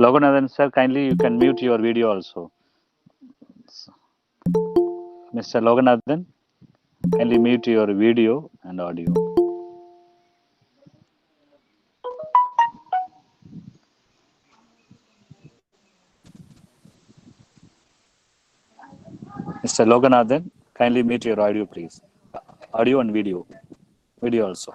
Loganathan sir, kindly you can mute your video also. Mr. Loganathan, kindly mute your video and audio. Mr. Loganathan, kindly mute your audio, please. Audio and video. Video also.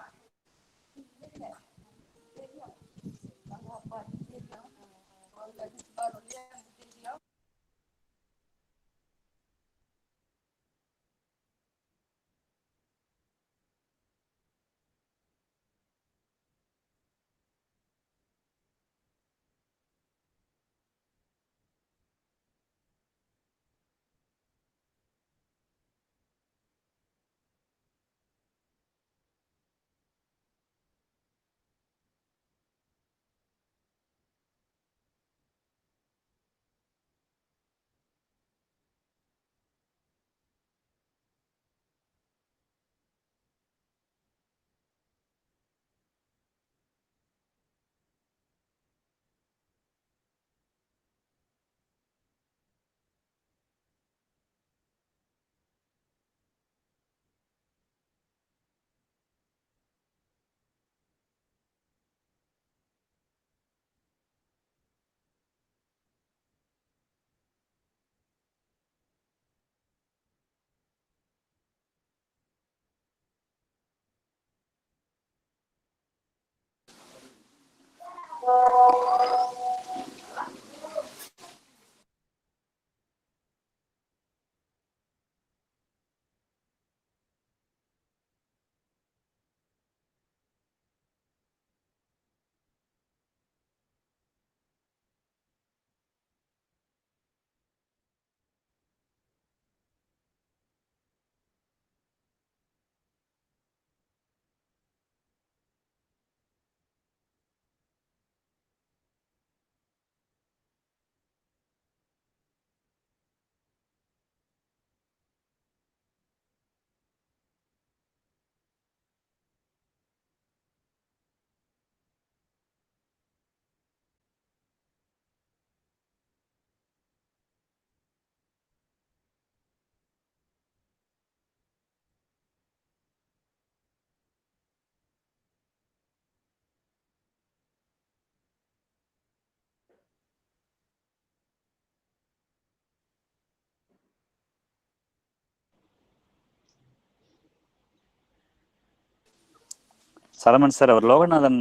Salaman sir, our Loganathan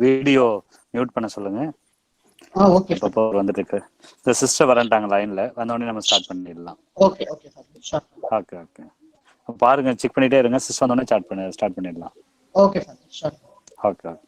video mute பண்ண சொல்லுங்க. Okay sir. இப்போ வந்துட்டு இருக்கு. இந்த sister வரண்டாங்க லைன்ல. வந்த உடனே நம்ம ஸ்டார்ட் பண்ணிடலாம். Okay okay sir. Sure. Okay okay. பாருங்க, செக் பண்ணிட்டே இருங்க. சிஸ்டர் வந்த உடனே ஸ்டார்ட் பண்ணிடலாம். Okay sir. Sure. Okay okay.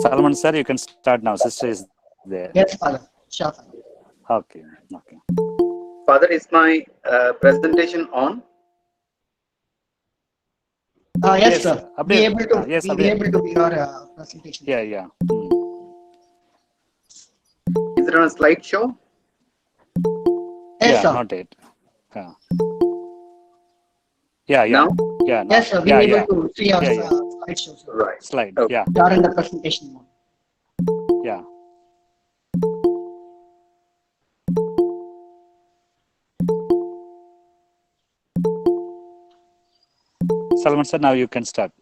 Salman sir, you can start now. Sister is there. Yes, Father. Sure. Okay. Okay. Father, is my presentation on? Yes, sir. Be able to be able to be your presentation. Yeah. Is it on a slideshow? Yes, sir. Not it. Yeah. Now? Yeah. Yes, sir. Be able to see your slideshow. Right. Slide. Okay. Yeah. You are in the presentation mode. Yeah. Salman sir, now you can start.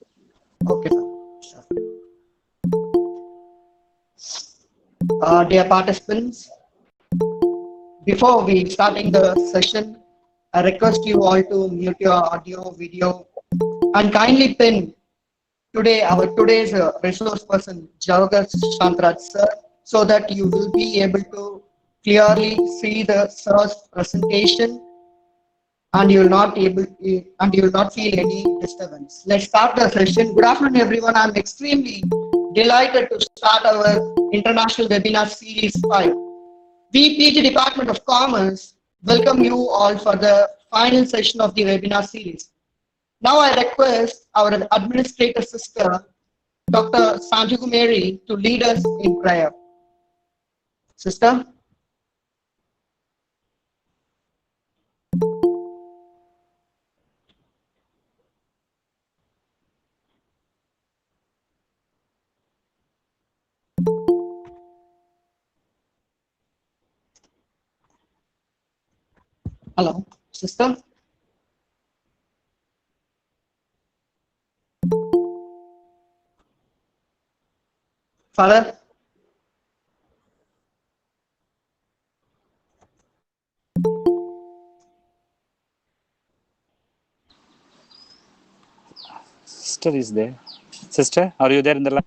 Okay, sir. Sure. Dear participants, before we starting the session, I request you all to mute your audio, video, and kindly pin today's resource person, Javagar Shantraj sir, so that you will be able to clearly see the sir's presentation and you will not feel any disturbance. Let's start the session. Good afternoon, everyone. I'm extremely delighted to start our international webinar series 5. We, PG Department of Commerce, welcome you all for the final session of the webinar series. Now I request our administrator sister, Dr. Sanjugu Mary, to lead us in prayer. Sister? Hello, sister? Father? Sister is there. Sister, are you there in the line?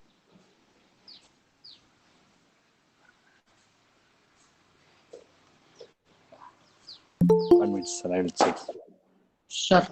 One minute, sir. I will check. Sure.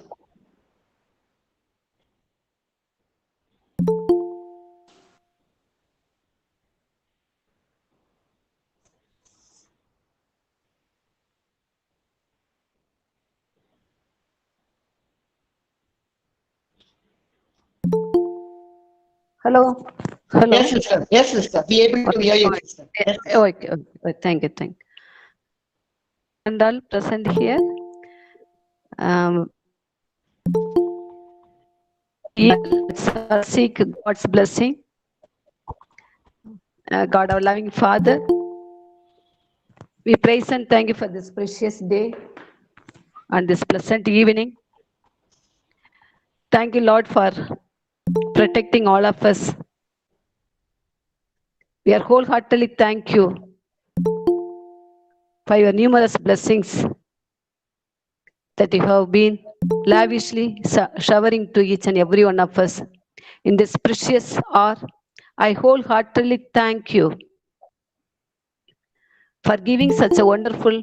Hello. Hello. Yes, sister. Yes, sister. Be able to hear you, sister. Yes, sister. Okay. Thank you. Thank you. And all present here. Let's seek God's blessing. God, our loving Father, we praise and thank you for this precious day and this pleasant evening. Thank you, Lord, for protecting all of us. We are wholeheartedly thank you for your numerous blessings that you have been lavishly showering to each and every one of us. In this precious hour, I wholeheartedly thank you for giving such a wonderful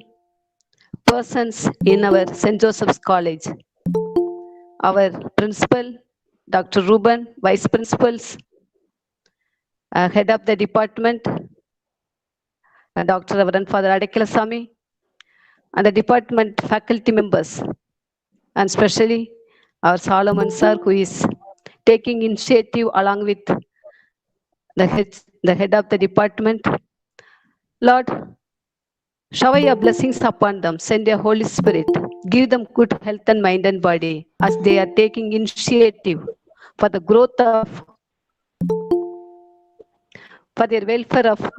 persons in our St. Joseph's College. Our principal, Dr. Ruben, vice principals, head of the department, Dr. Reverend Father Adekalasamy, and the department faculty members, and especially our Solomon sir, who is taking initiative along with the head of the department. Lord, shower your blessings upon them. Send your Holy Spirit. Give them good health and mind and body as they are taking initiative for the growth of, for their welfare of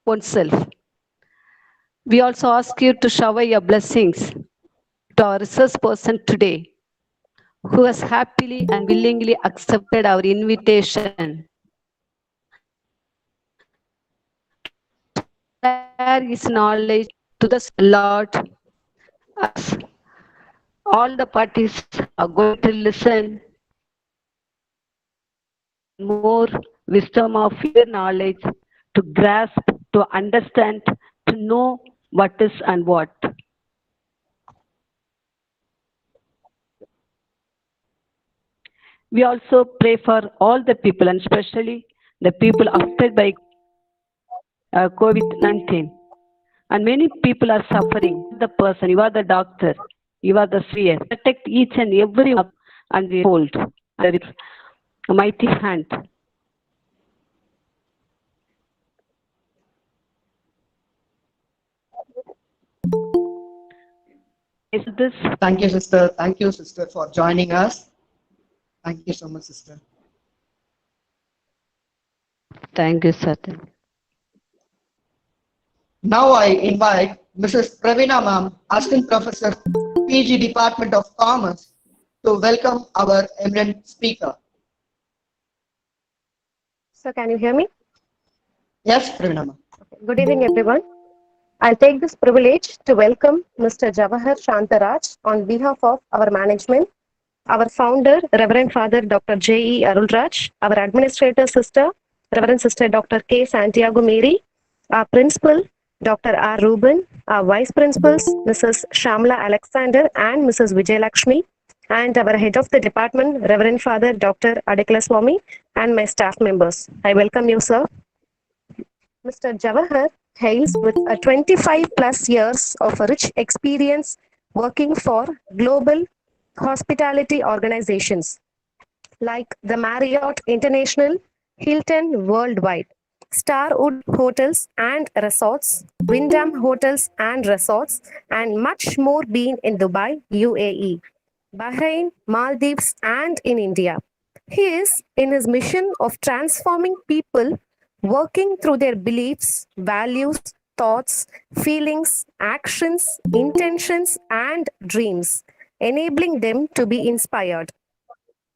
oneself. We also ask you to shower your blessings to our resource person today, who has happily and willingly accepted our invitation to share his knowledge to the Lord. As all the parties are going to listen more wisdom of your knowledge to grasp, to understand, to know what is and what. We also pray for all the people, and especially the people affected by COVID-19. And many people are suffering. The person, you are the doctor, you are the sphere. Protect each and every one and we hold under a mighty hand. Is this? Thank you, sister. Thank you, sister, for joining us. Thank you so much, sister. Thank you, sir. Now I invite Mrs. Pravina Ma'am, Assistant Professor, PG Department of Commerce, to welcome our eminent speaker. So can you hear me? Yes, Pravina Ma'am. Okay. Good evening, everyone. I take this privilege to welcome Mr. Jawahar Shantaraj on behalf of our management, our founder, Reverend Father Dr. J.E. Arulraj, our administrator sister, Reverend Sister Dr. K. Santiago Mary, our principal, Dr. R. Ruben, our vice principals, Mrs. Shamla Alexander and Mrs. Vijayalakshmi, and our head of the department, Reverend Father Dr. Adekla Swami, and my staff members. I welcome you, sir. Mr. Jawahar hails with a 25 plus years of a rich experience working for global hospitality organizations like the Marriott International, Hilton Worldwide, Starwood Hotels and Resorts, Wyndham Hotels and Resorts, and much more been in Dubai, UAE, Bahrain, Maldives, and in India. He is in his mission of transforming people, working through their beliefs, values, thoughts, feelings, actions, intentions, and dreams, enabling them to be inspired,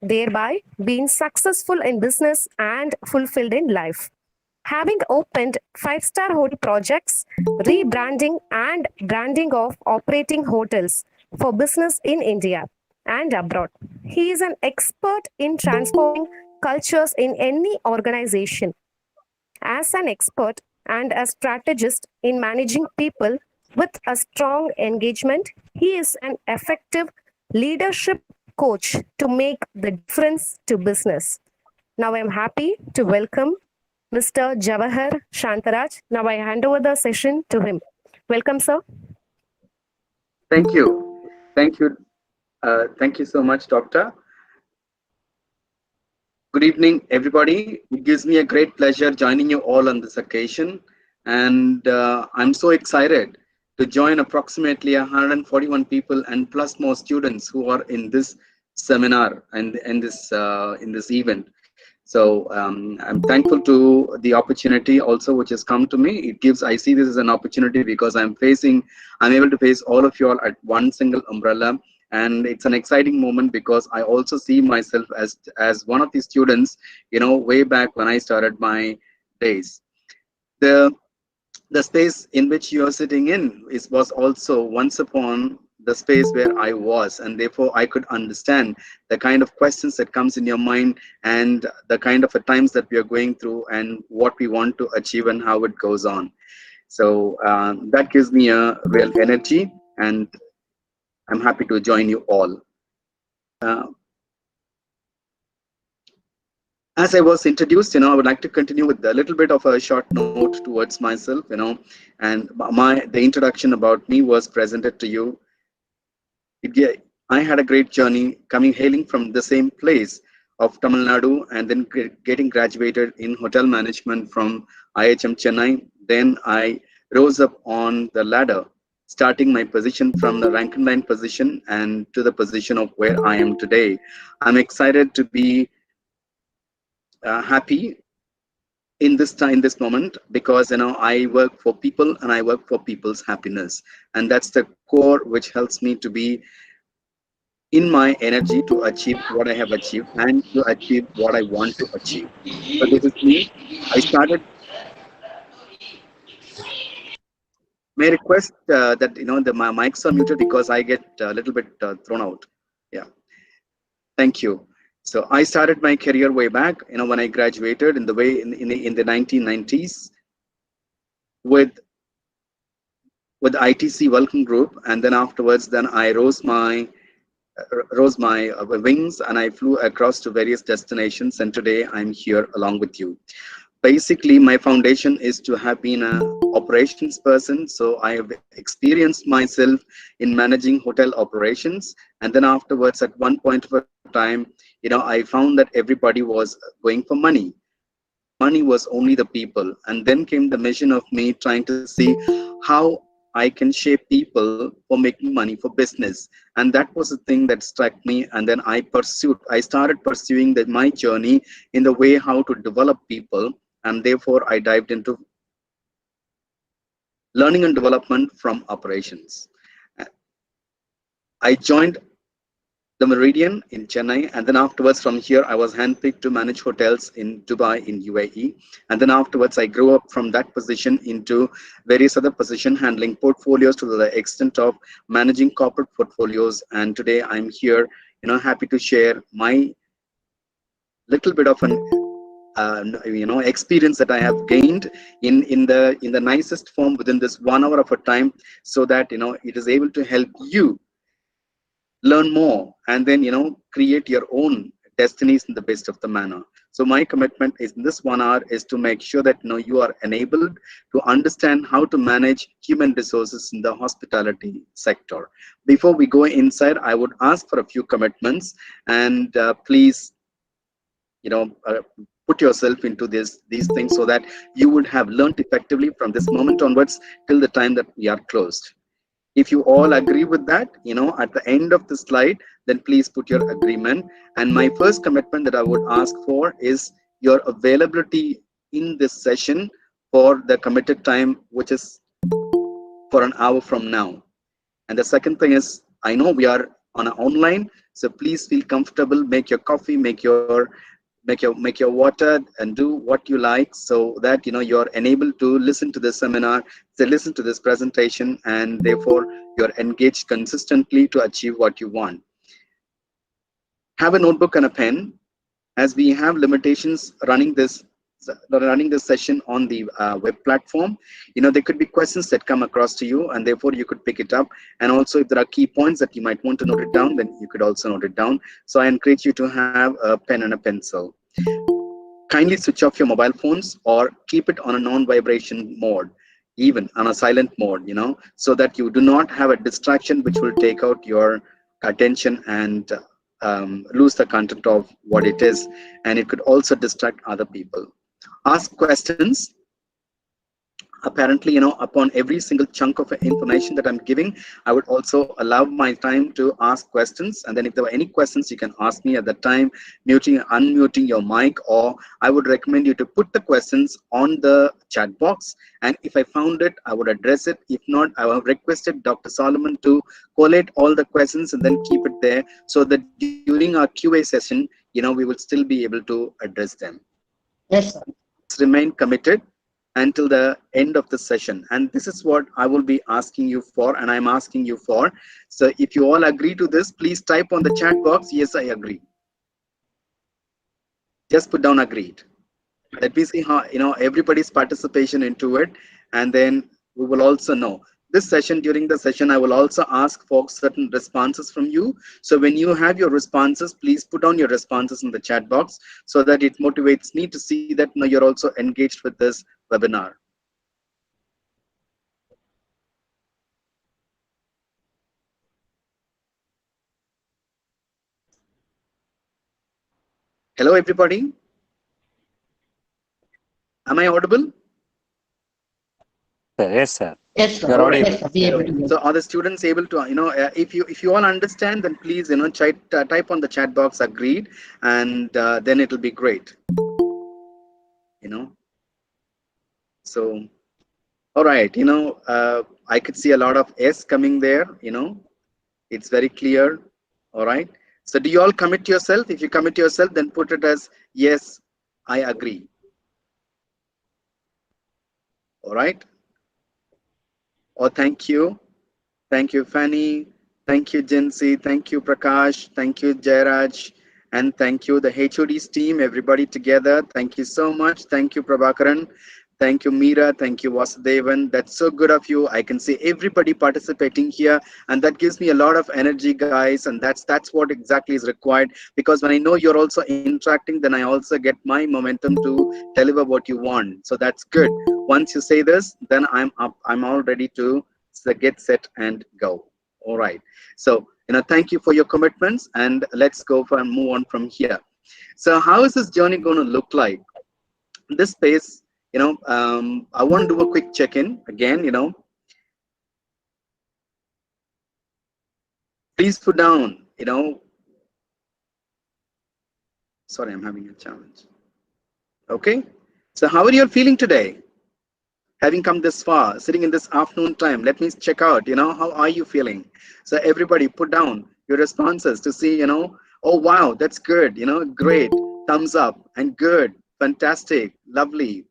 thereby being successful in business and fulfilled in life. Having opened five-star hotel projects, rebranding and branding of operating hotels for business in India and abroad. He is an expert in transforming cultures in any organization. As an expert and a strategist in managing people with a strong engagement, he is an effective leadership coach to make the difference to business. Now I'm happy to welcome Mr. Jawahar Shantaraj. Now I hand over the session to him. Welcome, sir. Thank you. Thank you. Thank you so much, Doctor. Good evening, everybody. It gives me a great pleasure joining you all on this occasion. And I'm so excited to join approximately 141 people and plus more students who are in this seminar and in this event. So I'm thankful to the opportunity also which has come to me. I see this as an opportunity because I'm able to face all of you all at one single umbrella. And it's an exciting moment because I also see myself as one of the students, way back when I started my days. The space in which you are sitting in was also once upon the space where I was, and therefore I could understand the kind of questions that comes in your mind and the kind of times that we are going through and what we want to achieve and how it goes on. So that gives me a real energy, and I'm happy to join you all. As I was introduced, I would like to continue with a little bit of a short note towards myself, and the introduction about me was presented to you. I had a great journey hailing from the same place of Tamil Nadu, and then getting graduated in hotel management from IHM Chennai. Then I rose up on the ladder, starting my position from the rank and line position and to the position of where I am today. I'm excited to be happy in this moment, because I work for people and I work for people's happiness, and that's the core which helps me to be in my energy to achieve what I have achieved and to achieve what I want to achieve. So this is me. I started. May I request that my mics are muted because I get a little bit thrown out. Yeah, thank you. So I started my career way back, when I graduated in the 1990s with ITC Welcome Group, and then afterwards, then I rose my wings and I flew across to various destinations, and today I'm here along with you. Basically, my foundation is to have been an operations person, so I have experienced myself in managing hotel operations, and then afterwards, at one point of time, I found that everybody was going for money. Money was only the people, and then came the mission of me trying to see how I can shape people for making money for business. And that was the thing that struck me. And then I started pursuing my journey in the way how to develop people. And therefore, I dived into learning and development from operations. I joined the Meridian in Chennai, and then afterwards from here I was handpicked to manage hotels in Dubai in UAE, and then afterwards I grew up from that position into various other positions handling portfolios to the extent of managing corporate portfolios. And today I'm here, happy to share my little bit of an experience that I have gained in the nicest form within this 1 hour of a time, so that it is able to help you learn more and then create your own destinies in the best of the manner. So my commitment is in this 1 hour is to make sure that you are enabled to understand how to manage human resources in the hospitality sector. Before we go inside, I would ask for a few commitments, and please put yourself into these things so that you would have learned effectively from this moment onwards till the time that we are closed. If you all agree with that, at the end of the slide, then please put your agreement. And my first commitment that I would ask for is your availability in this session for the committed time, which is for an hour from now. And the second thing is, I know we are on an online, so please feel comfortable, make your coffee, make your water, and do what you like, so that you're enabled to listen to this seminar, to listen to this presentation, and therefore you're engaged consistently to achieve what you want. Have a notebook and a pen, as we have limitations running this session on the web platform. There could be questions that come across to you, and therefore you could pick it up. And also, if there are key points that you might want to note it down, then you could also note it down. So I encourage you to have a pen and a pencil. Kindly switch off your mobile phones or keep it on a non-vibration mode, even on a silent mode, so that you do not have a distraction which will take out your attention and lose the content of what it is, and it could also distract other people. Ask questions. Apparently, upon every single chunk of information that I'm giving, I would also allow my time to ask questions. And then if there were any questions, you can ask me at that time, unmuting your mic, or I would recommend you to put the questions on the chat box. And if I found it, I would address it. If not, I have requested Dr. Solomon to collate all the questions and then keep it there, so that during our QA session, we will still be able to address them. Yes, sir. Remain committed until the end of the session, and this is what I will be asking you for, and I'm asking you for. So if you all agree to this, please type on the chat box, yes, I agree. Just put down agreed. Let me see how everybody's participation into it, and then we will also know. This session, during the session, I will also ask for certain responses from you. So when you have your responses, please put on your responses in the chat box, so that it motivates me to see that you're also engaged with this webinar. Hello, everybody. Am I audible? Yes, sir. Yes, sir. You're audible. Yes, sir. We able to So are the students able to, if you all understand, then please, type on the chat box agreed, and then it'll be great. So, all right, I could see a lot of S coming there, it's very clear. All right. So do you all commit yourself? If you commit yourself, then put it as, yes, I agree. All right. Oh, thank you. Thank you, Fanny. Thank you, Jinsi. Thank you, Prakash. Thank you, Jairaj. And thank you, the HOD's team, everybody together. Thank you so much. Thank you, Prabhakaran. Thank you, Meera. Thank you, Vasudevan. That's so good of you. I can see everybody participating here, and that gives me a lot of energy, guys. And that's what exactly is required, because when I know you're also interacting, then I also get my momentum to deliver what you want. So that's good. Once you say this, then I'm up. I'm all ready to get set and go. All right. So thank you for your commitments, and let's go for and move on from here. So how is this journey going to look like? This space, I want to do a quick check-in again. Please put down. Sorry, I'm having a challenge. Okay. So how are you all feeling today? Having come this far, sitting in this afternoon time, let me check out, how are you feeling? So everybody put down your responses to see, oh wow, that's good, great, thumbs up, and good, fantastic, lovely.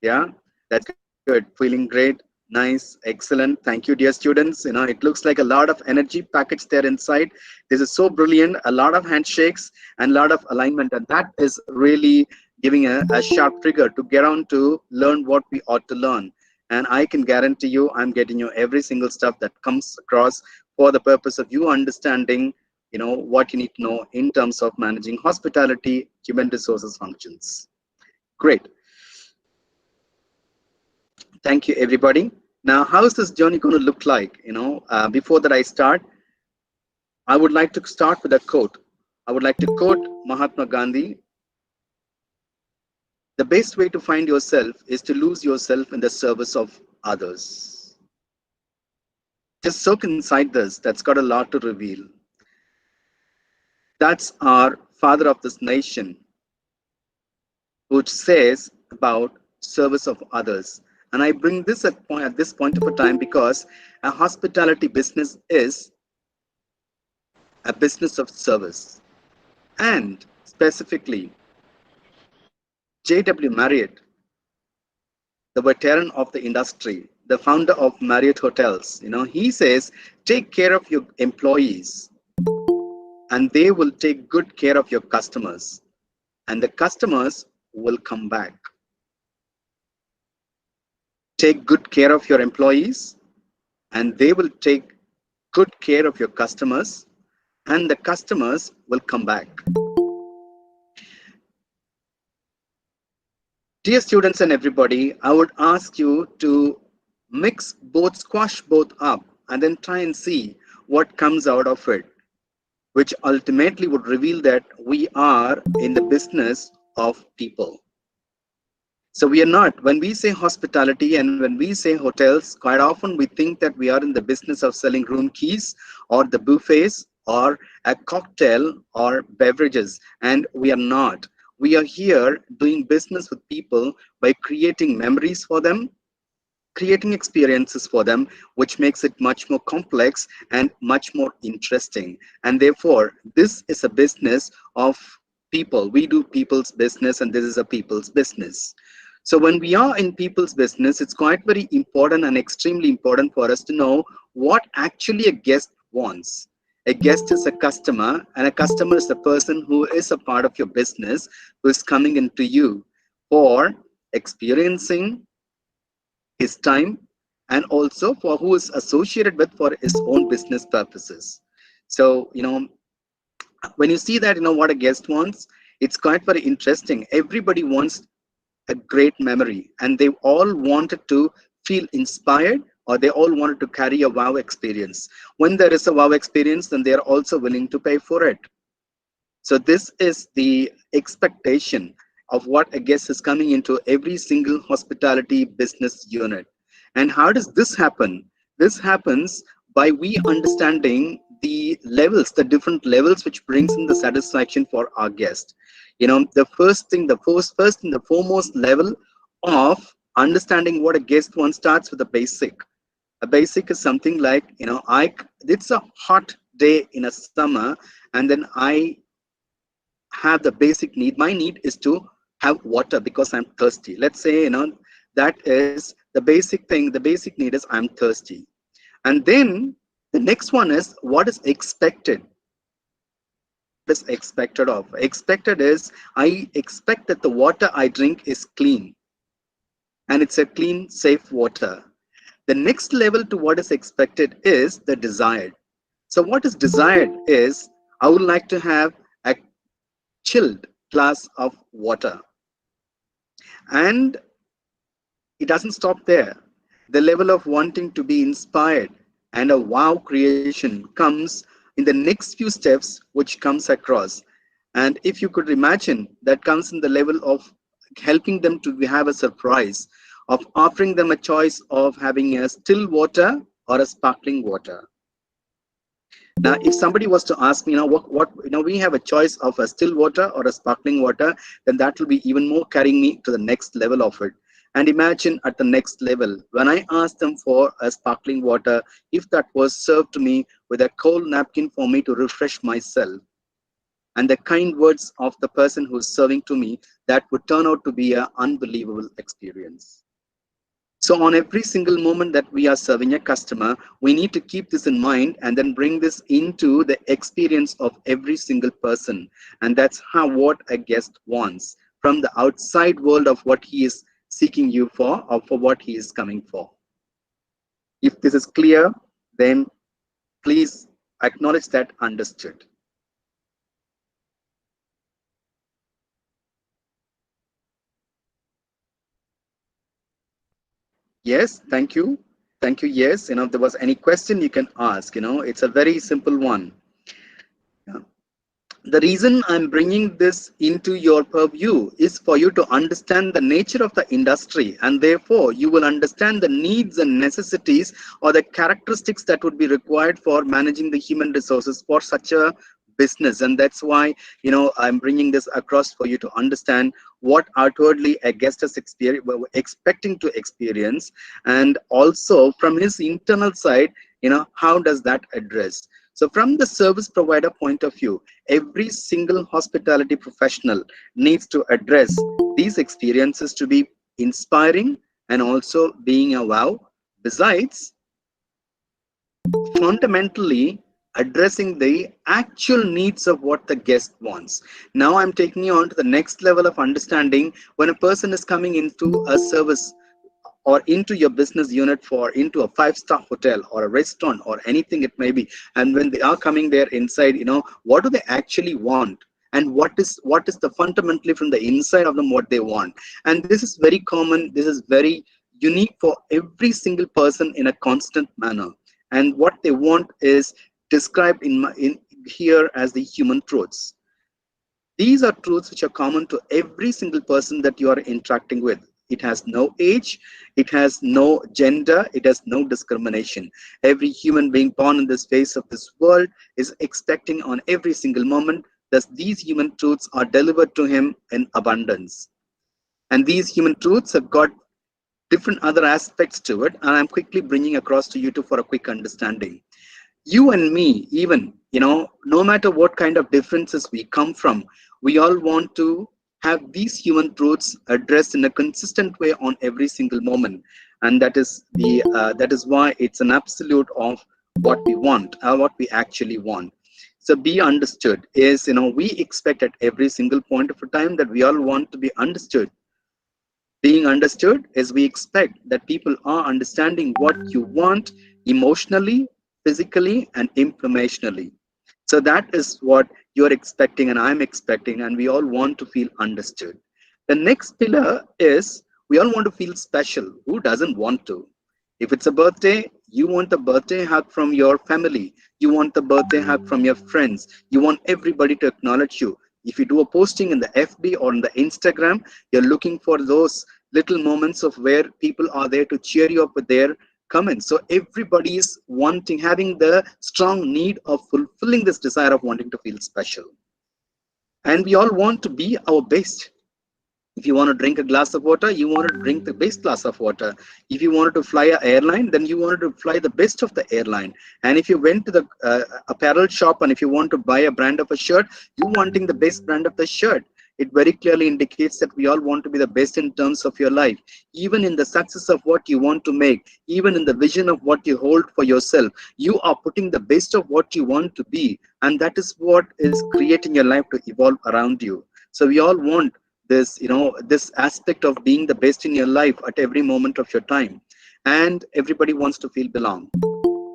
Yeah, that's good. Feeling great, nice, excellent. Thank you, dear students. It looks like a lot of energy packets there inside. This is so brilliant. A lot of handshakes and a lot of alignment, and that is really giving a sharp trigger to get on to learn what we ought to learn. And I can guarantee you, I'm getting you every single stuff that comes across for the purpose of you understanding, what you need to know in terms of managing hospitality, human resources functions. Great. Thank you, everybody. Now, how is this journey going to look like? Before that I start, I would like to start with a quote. I would like to quote Mahatma Gandhi. The best way to find yourself is to lose yourself in the service of others. Just soak inside this. That's got a lot to reveal. That's our father of this nation, which says about service of others. And I bring this at this point of a time because a hospitality business is a business of service. And specifically, J.W. Marriott, the veteran of the industry, the founder of Marriott Hotels, he says, take care of your employees and they will take good care of your customers, and the customers will come back. Take good care of your employees and they will take good care of your customers, and the customers will come back. Dear students and everybody, I would ask you to squash both up and then try and see what comes out of it, which ultimately would reveal that we are in the business of people. So we are not, when we say hospitality and when we say hotels, quite often we think that we are in the business of selling room keys or the buffets or a cocktail or beverages, and we are not. We are here doing business with people by creating memories for them, creating experiences for them, which makes it much more complex and much more interesting. And therefore, this is a business of people. We do people's business, and this is a people's business. So when we are in people's business, it's quite very important and extremely important for us to know what actually a guest wants. A guest is a customer, and a customer is the person who is a part of your business, who is coming into you for experiencing his time, and also for who is associated with for his own business purposes. So, when you see that, what a guest wants, it's quite very interesting. Everybody wants a great memory, and they all wanted to feel inspired, or they all wanted to carry a wow experience. When there is a wow experience, then they are also willing to pay for it. So this is the expectation of what a guest is coming into every single hospitality business unit. And how does this happen? This happens by we understanding the levels, the different levels which brings in the satisfaction for our guest. The first and the foremost level of understanding what a guest wants starts with a basic. A basic is something like, it's a hot day in a summer, and then I have the basic need. My need is to have water because I'm thirsty. Let's say, that is the basic thing. The basic need is I'm thirsty. And then the next one is what is expected. What is expected of? Expected is I expect that the water I drink is clean, and it's a clean, safe water. The next level to what is expected is the desired. So what is desired is I would like to have a chilled glass of water. And it doesn't stop there. The level of wanting to be inspired and a wow creation comes in the next few steps, which comes across. And if you could imagine, that comes in the level of helping them to have a surprise, of offering them a choice of having a still water or a sparkling water. Now, if somebody was to ask me, we have a choice of a still water or a sparkling water, then that will be even more carrying me to the next level of it. And imagine at the next level, when I asked them for a sparkling water, if that was served to me with a cold napkin for me to refresh myself, and the kind words of the person who's serving to me, that would turn out to be an unbelievable experience. So on every single moment that we are serving a customer, we need to keep this in mind and then bring this into the experience of every single person. And that's how what a guest wants from the outside world of what he is seeking you for or for what he is coming for. If this is clear, then please acknowledge that understood. Yes, thank you. Thank you. Yes, if there was any question you can ask, it's a very simple one. Yeah. The reason I'm bringing this into your purview is for you to understand the nature of the industry, and therefore you will understand the needs and necessities or the characteristics that would be required for managing the human resources for such a business. And that's why I'm bringing this across for you to understand what outwardly a guest is expecting to experience, and also from his internal side, how does that address. So from the service provider point of view, every single hospitality professional needs to address these experiences to be inspiring and also being a wow. Besides, fundamentally addressing the actual needs of what the guest wants. Now I'm taking you on to the next level of understanding. When a person is coming into a service or into your business unit for into a 5-star hotel or a restaurant or anything it may be, and when they are coming there inside, what do they actually want, and what is the fundamentally from the inside of them what they want. And this is very common, this is very unique for every single person in a constant manner. And what they want is described in here as the human truths. These are truths which are common to every single person that you are interacting with. It has no age, it has no gender, it has no discrimination. Every human being born in this face of this world is expecting on every single moment that these human truths are delivered to him in abundance. And these human truths have got different other aspects to it, and I'm quickly bringing across to you for a quick understanding. You and me, even, no matter what kind of differences we come from, we all want to have these human truths addressed in a consistent way on every single moment. And that is why it's an absolute of what we want, what we actually want. So be understood is, we expect at every single point of a time that we all want to be understood. Being understood is we expect that people are understanding what you want emotionally, physically, and informationally. So that is what you're expecting and I'm expecting, and we all want to feel understood. The next pillar is we all want to feel special. Who doesn't want to? If it's a birthday, you want a birthday hug from your family. You want the birthday hug from your friends. You want everybody to acknowledge you. If you do a posting in the FB or in the Instagram, you're looking for those little moments of where people are there to cheer you up with their comments. So everybody is having the strong need of fulfilling this desire of wanting to feel special. And we all want to be our best. If you want to drink a glass of water, you want to drink the best glass of water. If you wanted to fly an airline, then you wanted to fly the best of the airline. And if you went to the apparel shop and if you want to buy a brand of a shirt, you wanting the best brand of the shirt. It very clearly indicates that we all want to be the best in terms of your life. Even in the success of what you want to make, even in the vision of what you hold for yourself, you are putting the best of what you want to be. And that is what is creating your life to evolve around you. So we all want this, this aspect of being the best in your life at every moment of your time. And everybody wants to feel belong.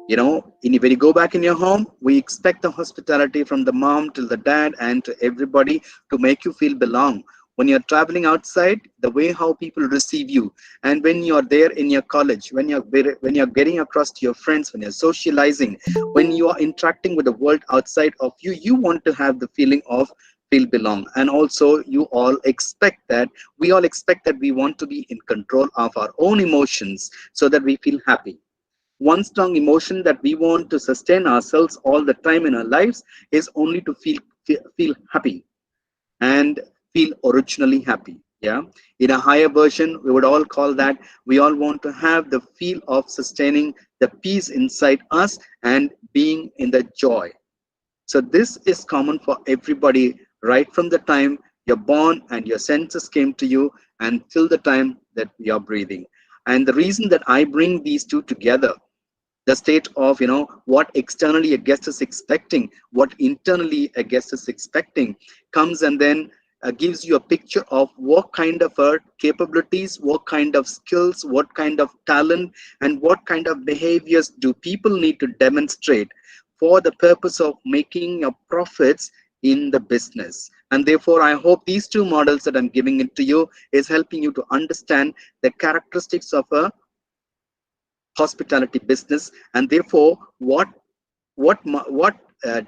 When you go back in your home, we expect the hospitality from the mom till the dad and to everybody to make you feel belong. When you're traveling outside, the way how people receive you, and when you're there in your college, when you're getting across to your friends, when you're socializing, when you are interacting with the world outside of you, you want to have the feeling of feel belong. And also we all expect that we want to be in control of our own emotions so that we feel happy. One strong emotion that we want to sustain ourselves all the time in our lives is only to feel happy and feel originally happy. Yeah, in a higher version, we would all call that we all want to have the feel of sustaining the peace inside us and being in the joy. So this is common for everybody right from the time you're born and your senses came to you until the time that you're breathing. And the reason that I bring these two together, the state of what externally a guest is expecting, what internally a guest is expecting, comes and then gives you a picture of what kind of capabilities, what kind of skills, what kind of talent, and what kind of behaviors do people need to demonstrate for the purpose of making profits in the business. And therefore I hope these two models that I'm giving it to you is helping you to understand the characteristics of a hospitality business, and therefore what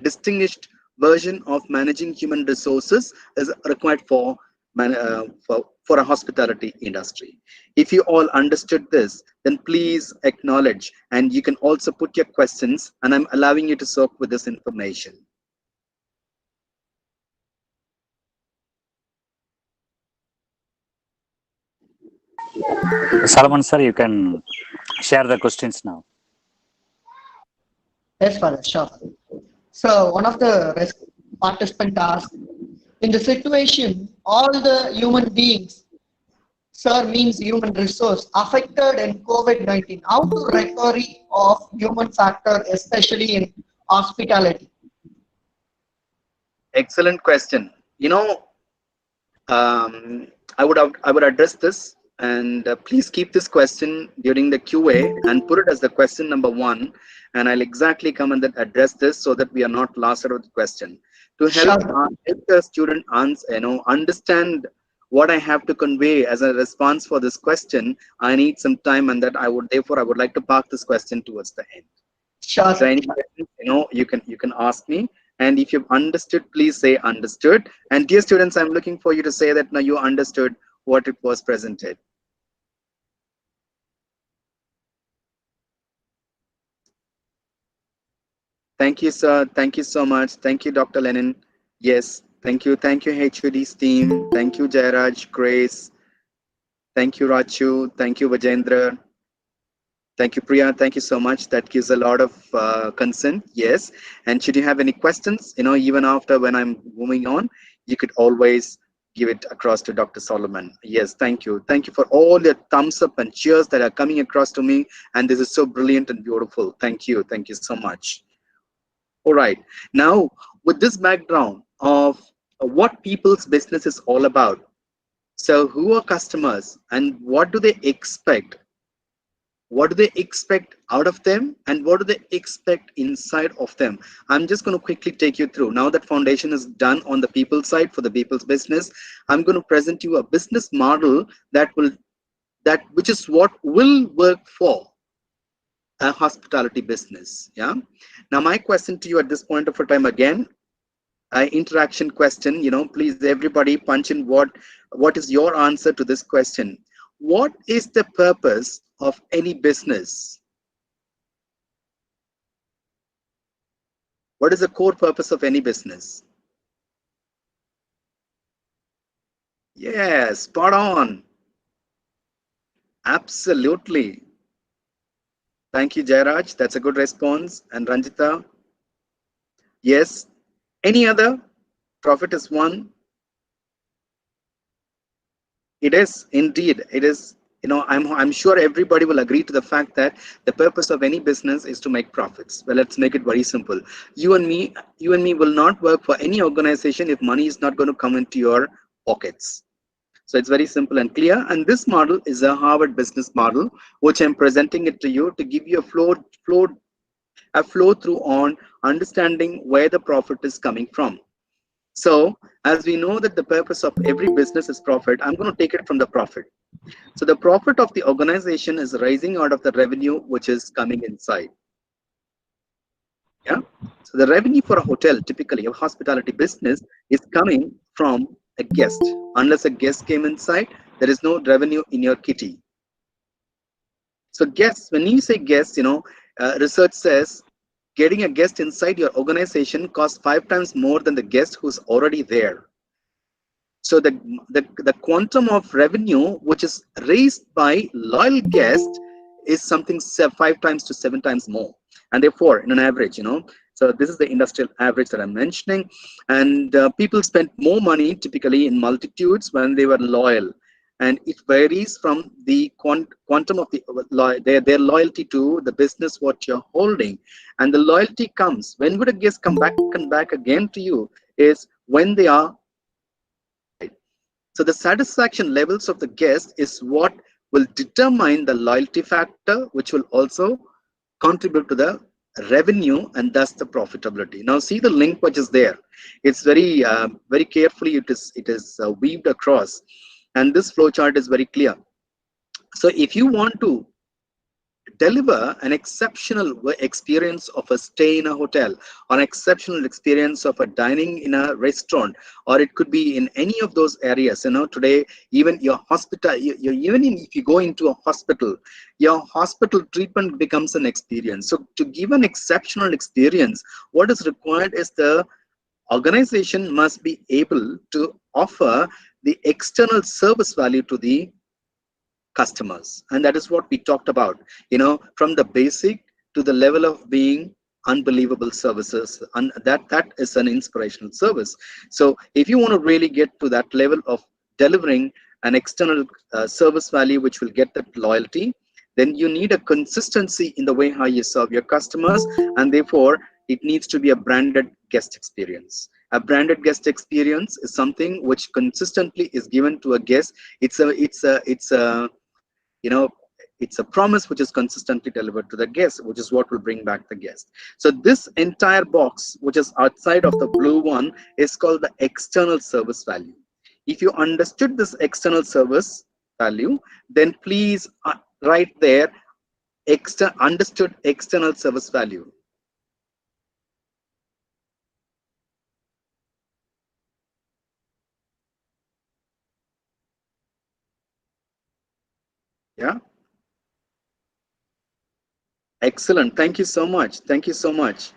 distinguished version of managing human resources is required for for a hospitality industry. If you all understood this, then please acknowledge, and you can also put your questions, and I'm allowing you to soak with this information. Solomon sir, you can share the questions now. Yes, Father, sure. So one of the participant asked, in the situation, all the human beings, sir means human resource, affected in COVID-19, how to recovery of human factor, especially in hospitality? Excellent question. I would address this, and please keep this question during the QA and put it as the question number 1, and I'll exactly come and address this so that we are not lost out of the question. To help the student understand what I have to convey as a response for this question, I need some time, and that I would like to park this question towards the end. Sure. So any questions, you can ask me. And if you've understood, please say understood. And dear students, I'm looking for you to say that now you understood what it was presented. Thank you, sir. Thank you so much. Thank you, Dr. Lenin. Yes, thank you. Thank you, HOD's team. Thank you, Jairaj, Grace. Thank you, Rachu. Thank you, Vajendra. Thank you, Priya. Thank you so much. That gives a lot of consent. Yes. And should you have any questions, even after when I'm moving on, you could always give it across to Dr. Solomon. Yes. Thank you. Thank you for all your thumbs up and cheers that are coming across to me. And this is so brilliant and beautiful. Thank you. Thank you so much. All right. Now, with this background of what people's business is all about. So who are customers and what do they expect? What do they expect out of them, and what do they expect inside of them? I'm just going to quickly take you through. Now that foundation is done on the people side for the people's business, I'm going to present you a business model which is what will work for a hospitality business. Yeah. Now my question to you at this point of time, again, interaction question, please everybody punch in what is your answer to this question. What is the purpose of any business? What is the core purpose of any business? Yes, spot on. Absolutely. Thank you, Jairaj. That's a good response. And Ranjita? Yes. Any other? Profit is one. It is indeed. It is. I'm sure everybody will agree to the fact that the purpose of any business is to make profits. Well, let's make it very simple. You and me will not work for any organization if money is not going to come into your pockets. So it's very simple and clear. And this model is a Harvard business model, which I'm presenting it to you to give you a flow through on understanding where the profit is coming from. So as we know that the purpose of every business is profit, I'm going to take it from the profit. So the profit of the organization is rising out of the revenue which is coming inside. Yeah. So the revenue for a hotel, typically a hospitality business, is coming from a guest. Unless a guest came inside, there is no revenue in your kitty. So guests, when you say guests, research says getting a guest inside your organization costs 5 times more than the guest who's already there. So the quantum of revenue which is raised by loyal guests is something 5 times to 7 times more, and therefore in an average, so this is the industrial average that I'm mentioning. And people spend more money typically in multitudes when they were loyal, and it varies from the quantum of their loyalty to the business what you're holding. And the loyalty comes, when would a guest come back and back again to you, is when they are. So the satisfaction levels of the guest is what will determine the loyalty factor, which will also contribute to the revenue and thus the profitability. Now see the link which is there. It's very very carefully it is weaved across, and this flow chart is very clear. So if you want to deliver an exceptional experience of a stay in a hotel, or an exceptional experience of a dining in a restaurant, or it could be in any of those areas, today even your hospital, if you go into a hospital, your hospital treatment becomes an experience. So to give an exceptional experience, what is required is the organization must be able to offer the external service value to the customers. And that is what we talked about, from the basic to the level of being unbelievable services, and that is an inspirational service. So if you want to really get to that level of delivering an external service value which will get that loyalty, then you need a consistency in the way how you serve your customers, and therefore it needs to be a branded guest experience. A branded guest experience is something which consistently is given to a guest. It's a promise which is consistently delivered to the guest, which is what will bring back the guest. So this entire box, which is outside of the blue one, is called the external service value. If you understood this external service value, then please write there understood external service value. Yeah. Excellent. Thank you so much. Thank you so much.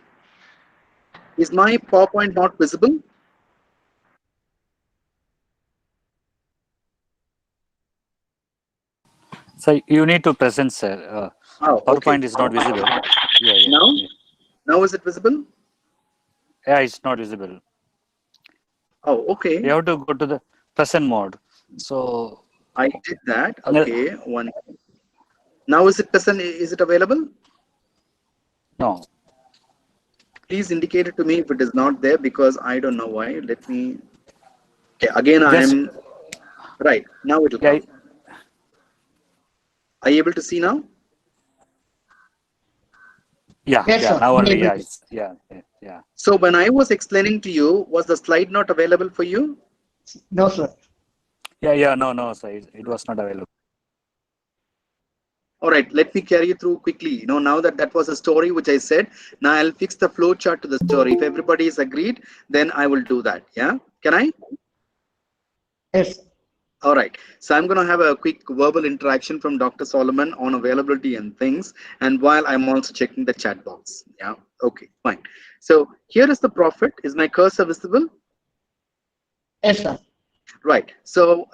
Is my PowerPoint not visible? So you need to present, sir. PowerPoint Okay. is not visible. Now is it visible? Yeah, it's not visible. Oh, okay. You have to go to the present mode. So I did that. Okay. Now is it present? Is it available? No. Please indicate it to me if it is not there, because I don't know why. Let me. Okay. Again, Just, I'm right now. It will come. Are you able to see now? Yeah. Yes, sir. Now only. Maybe. Yeah. So when I was explaining to you, was the slide not available for you? No, sir. Yeah. No, sir. It was not available. All right, let me carry you through quickly. Now that was a story which I said. Now I'll fix the flow chart to the story. If everybody is agreed, then I will do that. Yeah, can I? Yes. All right. So I'm going to have a quick verbal interaction from Dr. Solomon on availability and things, and while I'm also checking the chat box. Yeah. Okay. Fine. So here is the profit. Is my cursor visible? Yes, sir. Right. So,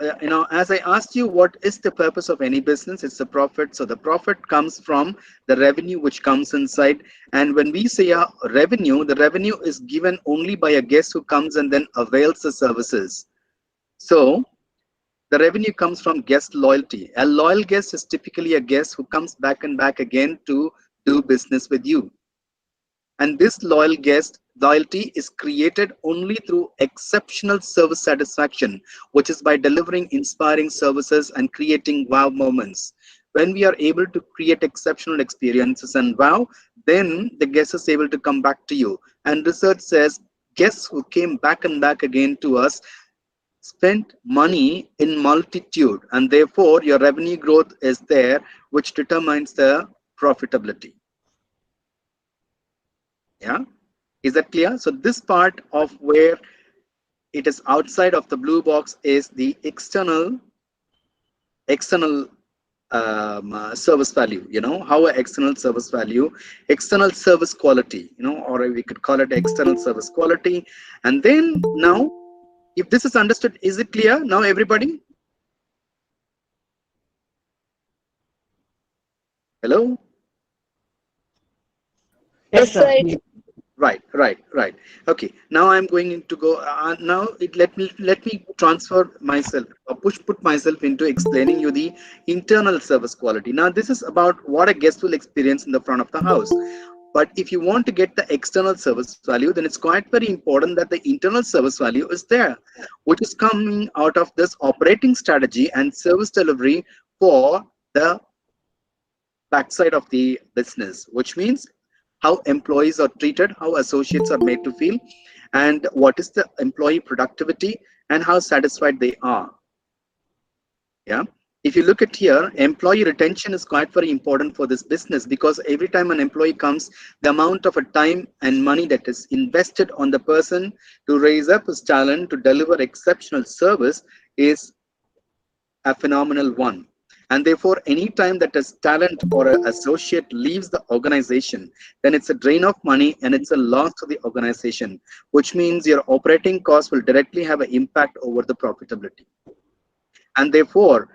as I asked you, what is the purpose of any business? It's the profit. So the profit comes from the revenue which comes inside. And when we say a revenue, the revenue is given only by a guest who comes and then avails the services. So the revenue comes from guest loyalty. A loyal guest is typically a guest who comes back and back again to do business with you. And this loyal guest loyalty is created only through exceptional service satisfaction, which is by delivering inspiring services and creating wow moments. When we are able to create exceptional experiences and wow, then the guest is able to come back to you. And research says guests who came back and back again to us spent money in multitude, and therefore your revenue growth is there, which determines the profitability. Yeah, is that clear? So this part of where it is outside of the blue box is the external service value. How a external service value, external service quality, or we could call it external service quality. And then now If this is understood, is it clear now, everybody? Hello? Yes, sir. Right. Okay, now I'm going to go now let me transfer myself or put myself into explaining you the internal service quality. Now this is about what a guest will experience in the front of the house. But if you want to get the external service value, then it's quite very important that the internal service value is there, which is coming out of this operating strategy and service delivery for the backside of the business, which means how employees are treated, how associates are made to feel, and what is the employee productivity and how satisfied they are. Yeah. If you look at here, employee retention is quite very important for this business, because every time an employee comes, the amount of a time and money that is invested on the person to raise up his talent to deliver exceptional service is a phenomenal one. And therefore, any time that a talent or an associate leaves the organization, then it's a drain of money and it's a loss to the organization, which means your operating costs will directly have an impact over the profitability. And therefore,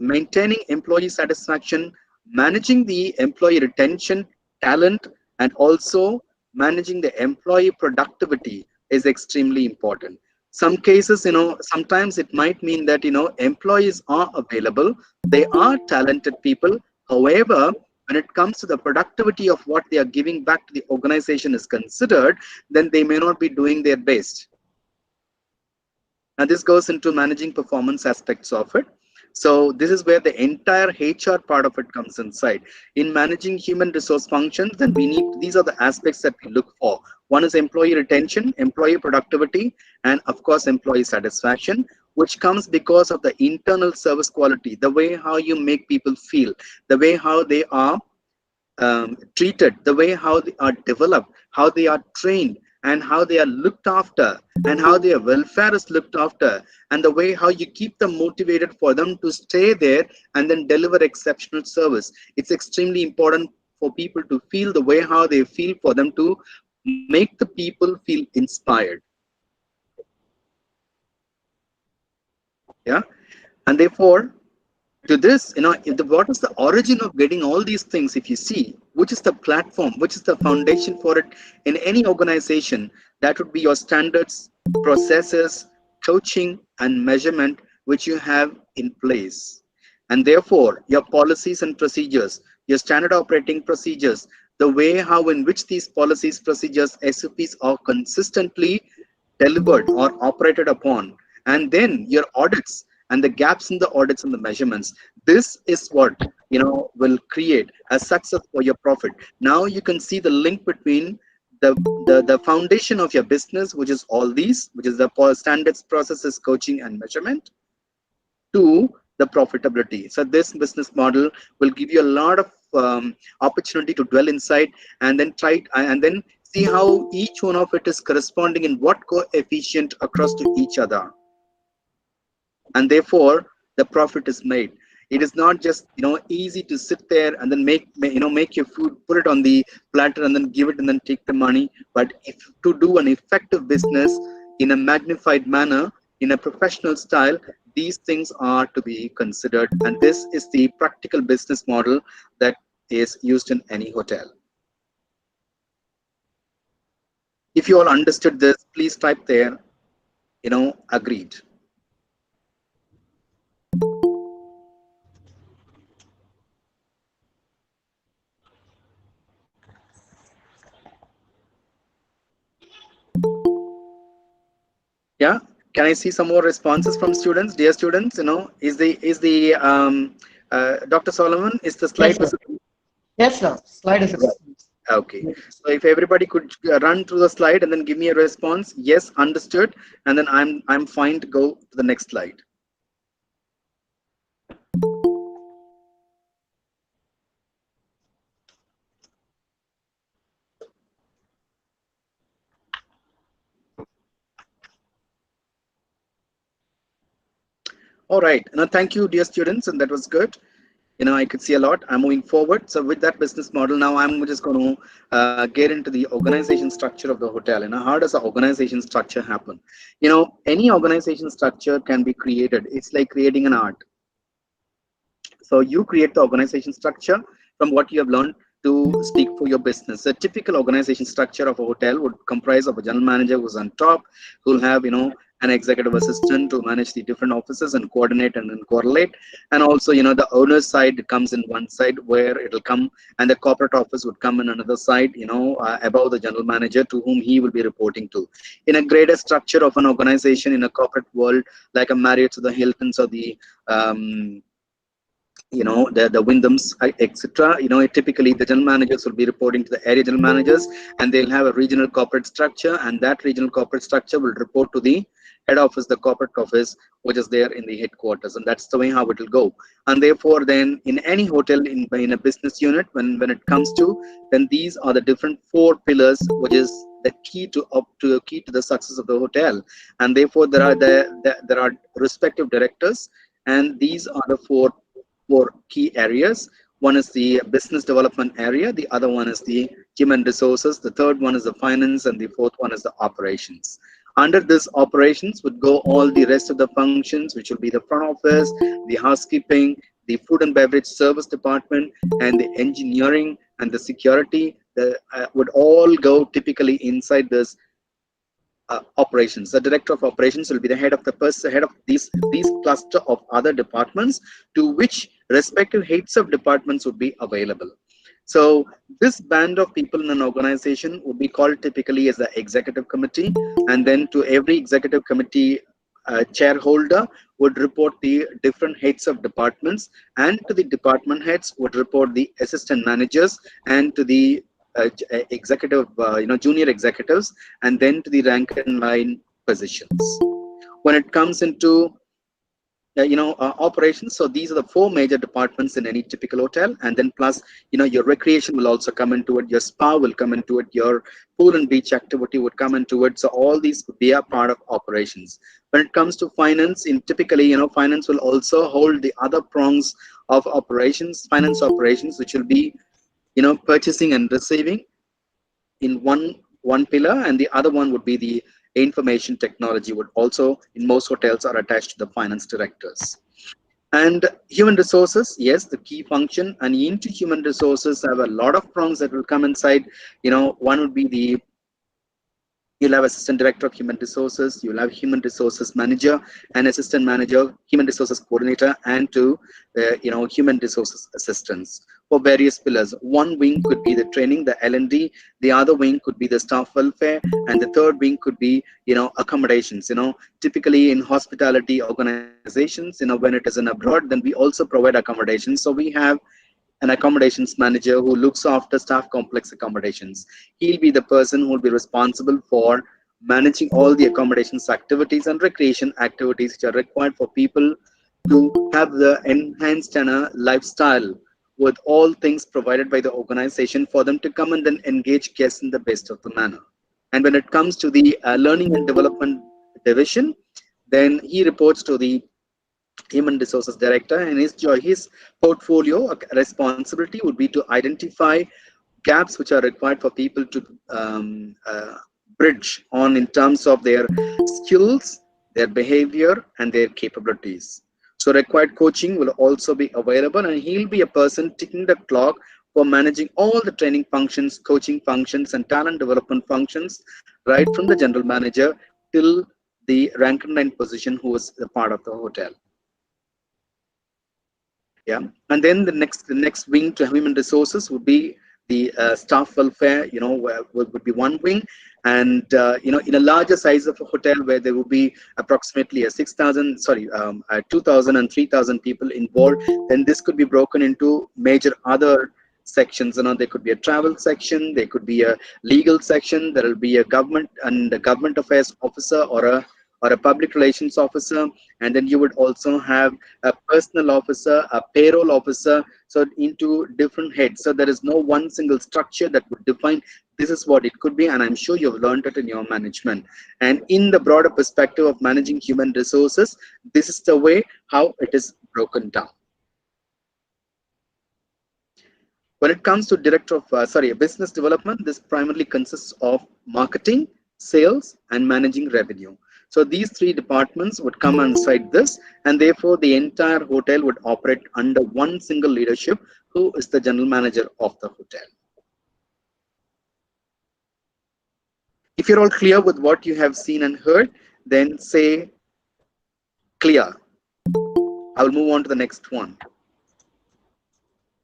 maintaining employee satisfaction, managing the employee retention, talent, and also managing the employee productivity is extremely important. Some cases, sometimes it might mean that, employees are available, they are talented people. However, when it comes to the productivity of what they are giving back to the organization is considered, then they may not be doing their best. Now this goes into managing performance aspects of it. So this is where the entire HR part of it comes inside. In managing human resource functions, then these are the aspects that we look for. One is employee retention, employee productivity, and of course employee satisfaction, which comes because of the internal service quality, the way how you make people feel, the way how they are treated, the way how they are developed, how they are trained, and how they are looked after, and how their welfare is looked after, and the way how you keep them motivated for them to stay there and then deliver exceptional service. It's extremely important for people to feel the way how they feel, for them to make the people feel inspired. Yeah. And therefore, to this, what is the origin of getting all these things? If you see, which is the platform, which is the foundation for it in any organization, that would be your standards, processes, coaching, and measurement, which you have in place. And therefore, your policies and procedures, your standard operating procedures, the way how in which these policies, procedures, SOPs are consistently delivered or operated upon, and then your audits and the gaps in the audits and the measurements. This is what will create a success for your profit. Now you can see the link between the foundation of your business, which is all these, which is the standards, processes, coaching, and measurement, to the profitability. So this business model will give you a lot of opportunity to dwell inside, and then see how each one of it is corresponding in what coefficient across to each other, and therefore the profit is made. It is not just easy to sit there and then make your food, put it on the platter, and then give it and then take the money. But if to do an effective business in a magnified manner, in a professional style, these things are to be considered, and this is the practical business model that is used in any hotel. If you all understood this, please type there, agreed. Yeah, can I see some more responses from students? Dear students, is the Dr. Solomon, is the slide visible? Yes, sir. Slide is visible. Okay, so if everybody could run through the slide and then give me a response, yes, understood, and then I'm fine to go to the next slide. All right, now thank you, dear students, and that was good. I could see a lot. I'm moving forward. So with that business model, now I'm just going to get into the organization structure of the hotel. How does the organization structure happen? Any organization structure can be created. It's like creating an art. So you create the organization structure from what you have learned to speak for your business. A typical organization structure of a hotel would comprise of a general manager who's on top, who'll have, an executive assistant to manage the different offices and coordinate and then correlate. And also, the owner's side comes in one side where it'll come, and the corporate office would come in another side, above the general manager to whom he will be reporting to. In a greater structure of an organization in a corporate world, like a Marriott or the Hiltons or the the Wyndhams, etc. Typically the general managers will be reporting to the area general managers, and they'll have a regional corporate structure, and that regional corporate structure will report to the head office, the corporate office, which is there in the headquarters, and that's the way how it will go. And therefore, then in any hotel, in a business unit, when it comes to, then these are the different four pillars, which is the key to the success of the hotel. And therefore there are respective directors, and these are the four key areas. One is the business development area, the other one is the human resources, the third one is the finance, and the fourth one is the operations. Under this operations would go all the rest of the functions, which will be the front office, the housekeeping, the food and beverage service department, and the engineering and the security. Would all go typically inside this operations. The director of operations will be the head of these cluster of other departments, to which respective heads of departments would be available. So this band of people in an organization would be called typically as the executive committee, and then to every executive committee chairholder would report the different heads of departments, and to the department heads would report the assistant managers, and to the executive, junior executives, and then to the rank and line positions. When it comes into operations, so these are the four major departments in any typical hotel, and then plus your recreation will also come into it, your spa will come into it, your pool and beach activity would come into it. So all these would be a part of operations. When it comes to finance, in typically finance will also hold the other prongs of operations, finance operations, which will be purchasing and receiving in one pillar, and the other one would be the information technology, would also in most hotels are attached to the finance directors. And human resources, yes, the key function. And into human resources have a lot of prongs that will come inside. One would be the you'll have assistant director of human resources, you'll have human resources manager and assistant manager, human resources coordinator, and to human resources assistants for various pillars. One wing could be the training, the L&D, the other wing could be the staff welfare, and the third wing could be accommodations. Typically in hospitality organizations, when it is in abroad, then we also provide accommodations. So we have an accommodations manager who looks after staff complex accommodations. He'll be the person who will be responsible for managing all the accommodations activities and recreation activities which are required for people to have the enhanced lifestyle, with all things provided by the organization for them to come and then engage guests in the best of the manner. And when it comes to the learning and development division, then he reports to the human resources director, and his portfolio responsibility would be to identify gaps which are required for people to bridge on in terms of their skills, their behavior, and their capabilities. So required coaching will also be available, and he'll be a person ticking the clock for managing all the training functions, coaching functions, and talent development functions, right from the general manager till the rank and line position who is a part of the hotel. Yeah, and then the next wing to human resources would be the staff welfare. Would be one wing, and in a larger size of a hotel where there would be approximately 2,000 and 3,000 people involved, then this could be broken into major other sections. There could be a travel section, there could be a legal section, there will be a government and a government affairs officer or a public relations officer, and then you would also have a personal officer, a payroll officer, so into different heads. So there is no one single structure that would define this is what it could be, and I'm sure you've learned it in your management. And in the broader perspective of managing human resources, this is the way how it is broken down. When it comes to director of business development, this primarily consists of marketing, sales, and managing revenue. So these three departments would come inside this, and therefore the entire hotel would operate under one single leadership, who is the general manager of the hotel. If you're all clear with what you have seen and heard, then say clear. I will move on to the next one.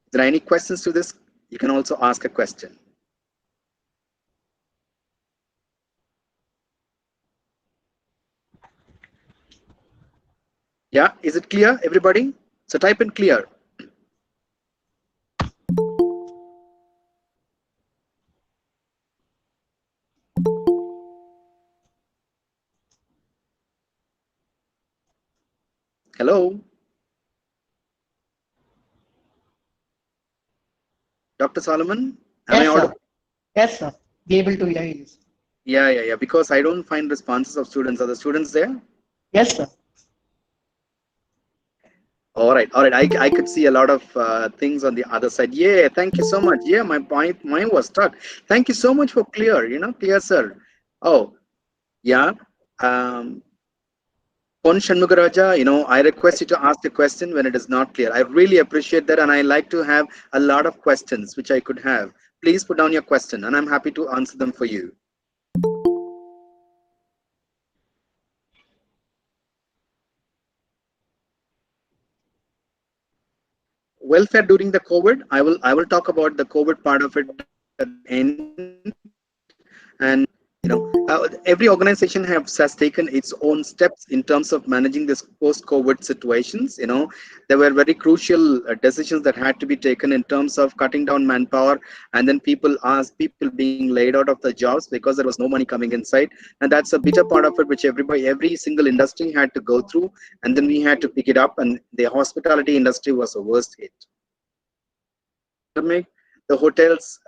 If there are any questions to this, you can also ask a question. Yeah, is it clear, everybody? So type in clear. Hello? Dr. Solomon, am I Yes, audible? sir. Yes, sir. Be able to hear you. Yeah, because I don't find responses of students. Are the students there? Yes, sir. All right. I could see a lot of things on the other side. Yeah, thank you so much. Yeah, mine was stuck. Thank you so much for clear. Clear, sir. Oh, yeah. Pon Shanmugaraja, I request you to ask a question when it is not clear. I really appreciate that, and I like to have a lot of questions which I could have. Please put down your question, and I'm happy to answer them for you. Welfare during the COVID. I will talk about the COVID part of it at the end. And every organization has taken its own steps in terms of managing this post-COVID situations. There were very crucial decisions that had to be taken in terms of cutting down manpower, and then people being laid out of the jobs because there was no money coming inside, and that's a bitter part of it which every single industry had to go through, and then we had to pick it up, and the hospitality industry was the worst hit. The hotels,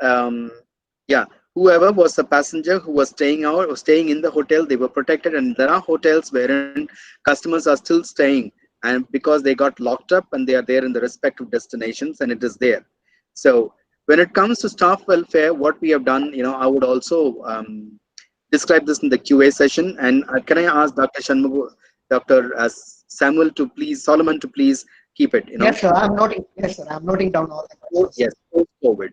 yeah, whoever was the passenger who was staying out or staying in the hotel, they were protected. And there are hotels wherein customers are still staying, and because they got locked up and they are there in the respective destinations, and it is there. So when it comes to staff welfare, what we have done, I would also describe this in the QA session. And can I ask Dr. Dr. Solomon to please keep it, Yes, sir. I'm noting. Yes, sir. I'm noting down all the questions. Yes, post-COVID,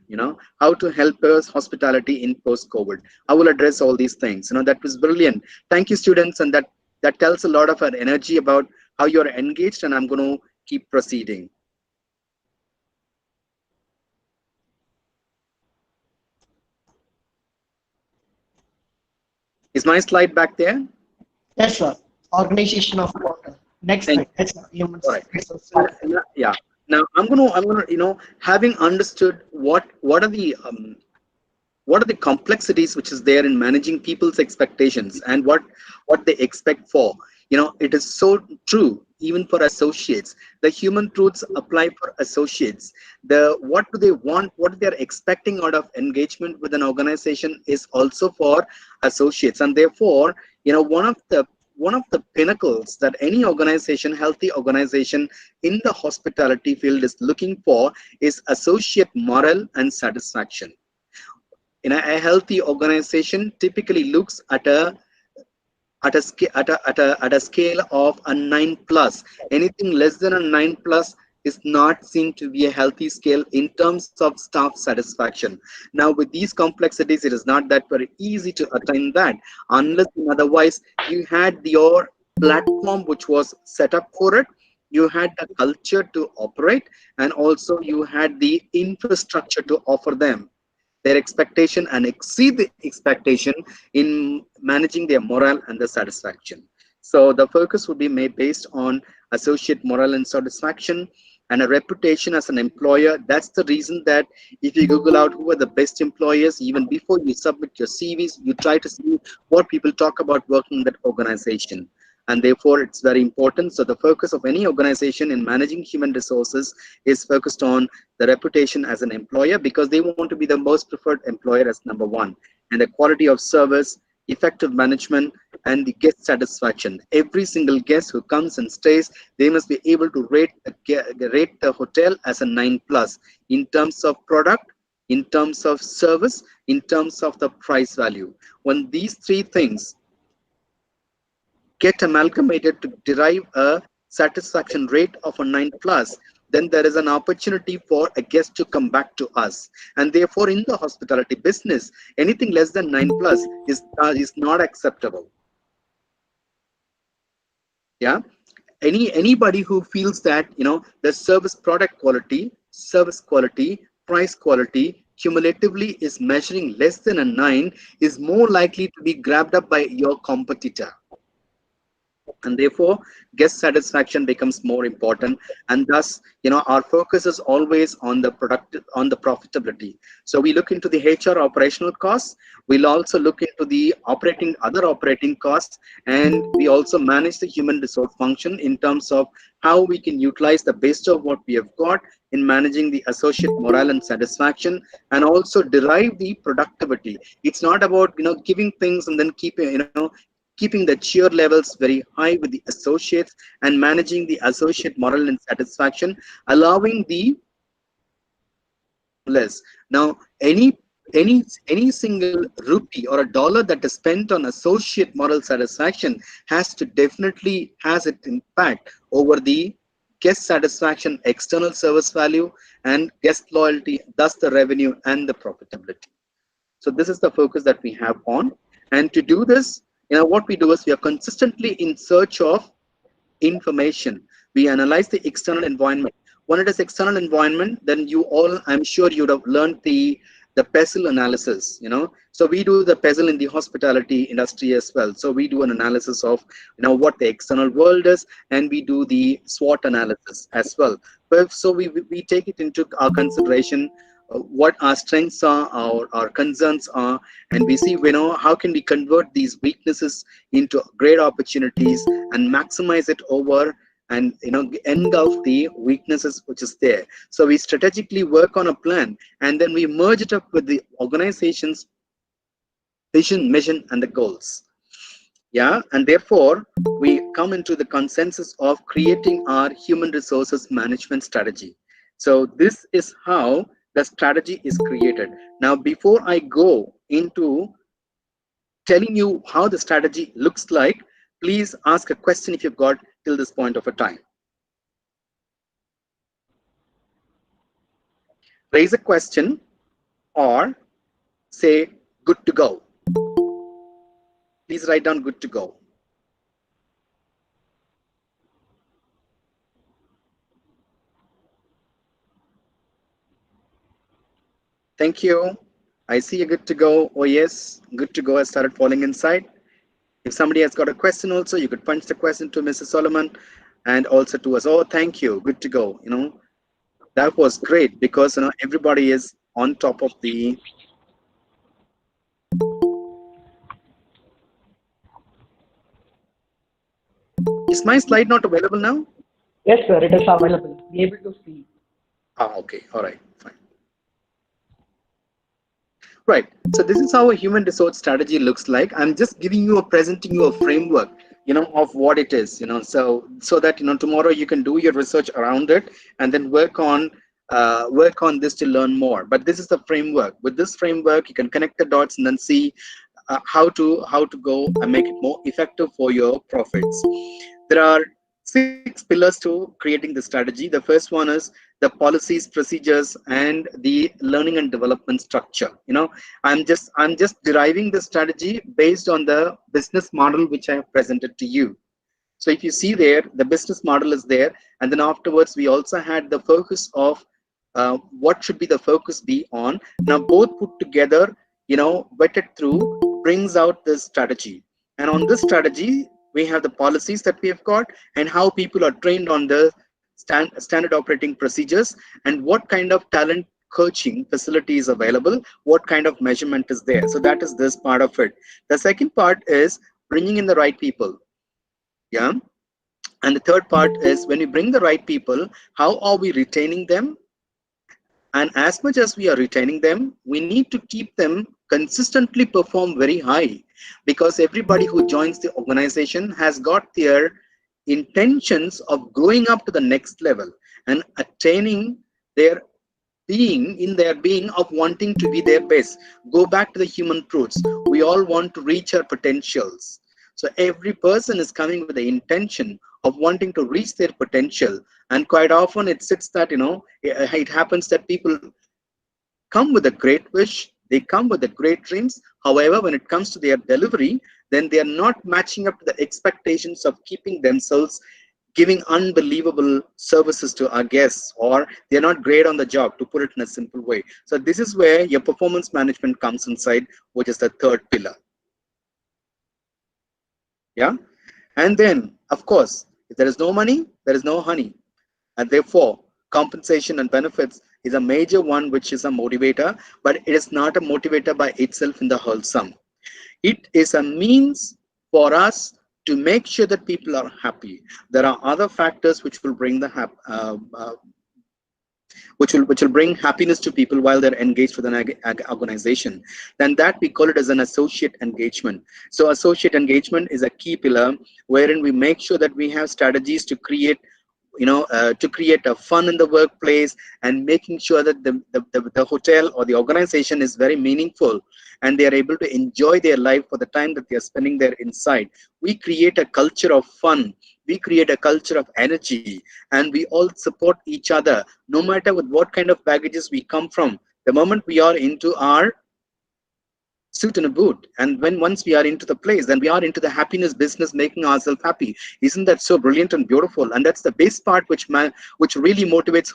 how to help us hospitality in post-COVID. I will address all these things. That was brilliant. Thank you, students, and that tells a lot of our energy about how you're engaged, and I'm going to keep proceeding. Is my slide back there? Yes, sir. Organization of water. Next slide. Yes, sir. Human resource. Yeah. Now I'm gonna, having understood what are the complexities which is there in managing people's expectations and what they expect for. It is so true even for associates. The human truths apply for associates. What do they want, what they're expecting out of engagement with an organization is also for associates. And therefore, one of the pinnacles that any organization, healthy organization in the hospitality field is looking for is associate morale and satisfaction. A healthy organization typically looks at a scale of a 9+. Anything less than a 9+ is not seen to be a healthy scale in terms of staff satisfaction. Now, with these complexities, it is not that very easy to attain that, unless otherwise you had your platform which was set up for it, you had the culture to operate, and also you had the infrastructure to offer them their expectation and exceed the expectation in managing their morale and the satisfaction. So the focus would be made based on associate morale and satisfaction and a reputation as an employer. That's the reason that if you Google out who are the best employers, even before you submit your CVs, you try to see what people talk about working in that organization. And therefore, it's very important. So the focus of any organization in managing human resources is focused on the reputation as an employer, because they want to be the most preferred employer as number one. And the quality of service, effective management, and the guest satisfaction. Every single guest who comes and stays, they must be able to rate the hotel as a 9+ in terms of product, in terms of service, in terms of the price value. When these three things get amalgamated to derive a satisfaction rate of a 9+, then there is an opportunity for a guest to come back to us. And therefore, in the hospitality business, anything less than 9+ is not acceptable. Yeah. Anybody who feels that, you know, the service product quality, service quality, price quality cumulatively is measuring less than a 9 is more likely to be grabbed up by your competitor. And therefore guest satisfaction becomes more important, and thus, you know, our focus is always on the profitability. So we look into the HR operational costs, we'll also look into the other operating costs, and we also manage the human resource function in terms of how we can utilize the best of what we have got in managing the associate morale and satisfaction, and also derive the productivity. It's not about, you know, giving things and then keeping the cheer levels very high with the associates and managing the associate morale and satisfaction, allowing the less. Now, any single rupee or a dollar that is spent on associate moral satisfaction has its impact over the guest satisfaction, external service value, and guest loyalty, thus the revenue and the profitability. So this is the focus that we have on. And to do this, you know, what we do is we are consistently in search of information. We analyze the external environment. When it is external environment, then you all, I'm sure you would have learned the PESL analysis, you know. So we do the PESL in the hospitality industry as well. So we do an analysis of, you know, what the external world is, and we do the SWOT analysis as well. But so we take it into our consideration, what our strengths are, our concerns are, and we see, you know, how can we convert these weaknesses into great opportunities and maximize it over, and, you know, engulf the weaknesses which is there. So we strategically work on a plan, and then we merge it up with the organization's vision, mission, and the goals. Yeah, and therefore we come into the consensus of creating our human resources management strategy. So this is how the strategy is created. Now, before I go into telling you how the strategy looks like, please ask a question if you've got till this point of a time. Raise a question or say good to go. Please write down good to go. Thank you. I see you good to go. Oh yes, good to go. I started falling inside. If somebody has got a question also, you could punch the question to Mrs. Solomon and also to us. Oh, thank you. Good to go. You know, that was great because, you know, everybody is on top of the. Is my slide not available now? Yes, sir, it is available. Be able to see. Ah, okay. All right. Fine. Right. So this is how a human resource strategy looks like. I'm just presenting you a framework, you know, of what it is, you know, so that, you know, tomorrow you can do your research around it and then work on this to learn more. But this is the framework. With this framework, you can connect the dots and then see how to go and make it more effective for your profits. There are 6 pillars to creating the strategy. The first one is the policies, procedures, and the learning and development structure. You know, I'm just deriving the strategy based on the business model which I have presented to you. So if you see there, the business model is there, and then afterwards we also had the focus of what should be the focus be on. Now both put together, you know, vetted through, brings out this strategy. And on this strategy, we have the policies that we have got and how people are trained on the standard operating procedures and what kind of talent coaching facility is available, what kind of measurement is there. So that is this part of it. The second part is bringing in the right people. Yeah. And the third part is when we bring the right people, how are we retaining them? And as much as we are retaining them, we need to keep them consistently perform very high, because everybody who joins the organization has got their intentions of growing up to the next level and attaining their being of wanting to be their best. Go back to the human roots. We all want to reach our potentials. So every person is coming with the intention of wanting to reach their potential. And quite often it sits that, it happens that people come with a great wish, they come with the great dreams. However, when it comes to their delivery, then they are not matching up to the expectations of keeping themselves giving unbelievable services to our guests, or they're not great on the job, to put it in a simple way. So this is where your performance management comes inside, which is the third pillar. Yeah. And then, of course, if there is no money, there is no honey. And therefore, compensation and benefits is a major one, which is a motivator, but it is not a motivator by itself in the whole sum. It is a means for us to make sure that people are happy. There are other factors which will bring the which will bring happiness to people while they're engaged with an organization. Then that we call it as an associate engagement. So associate engagement is a key pillar wherein we make sure that we have strategies to create to create a fun in the workplace, and making sure that the hotel or the organization is very meaningful and they are able to enjoy their life for the time that they are spending there inside. We create a culture of fun, we create a culture of energy, and we all support each other no matter with what kind of baggages we come from. The moment we are into our suit and a boot, and once we are into the place, then we are into the happiness business, making ourselves happy. Isn't that so brilliant and beautiful? And that's the base part which really motivates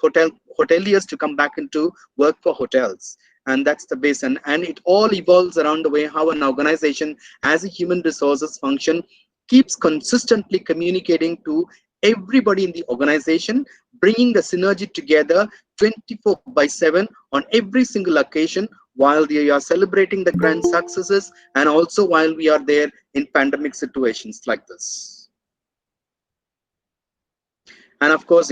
hoteliers to come back into work for hotels. And that's the base, and it all evolves around the way how an organization as a human resources function keeps consistently communicating to everybody in the organization, bringing the synergy together 24/7 on every single occasion, while we are celebrating the grand successes, and also while we are there in pandemic situations like this. And of course,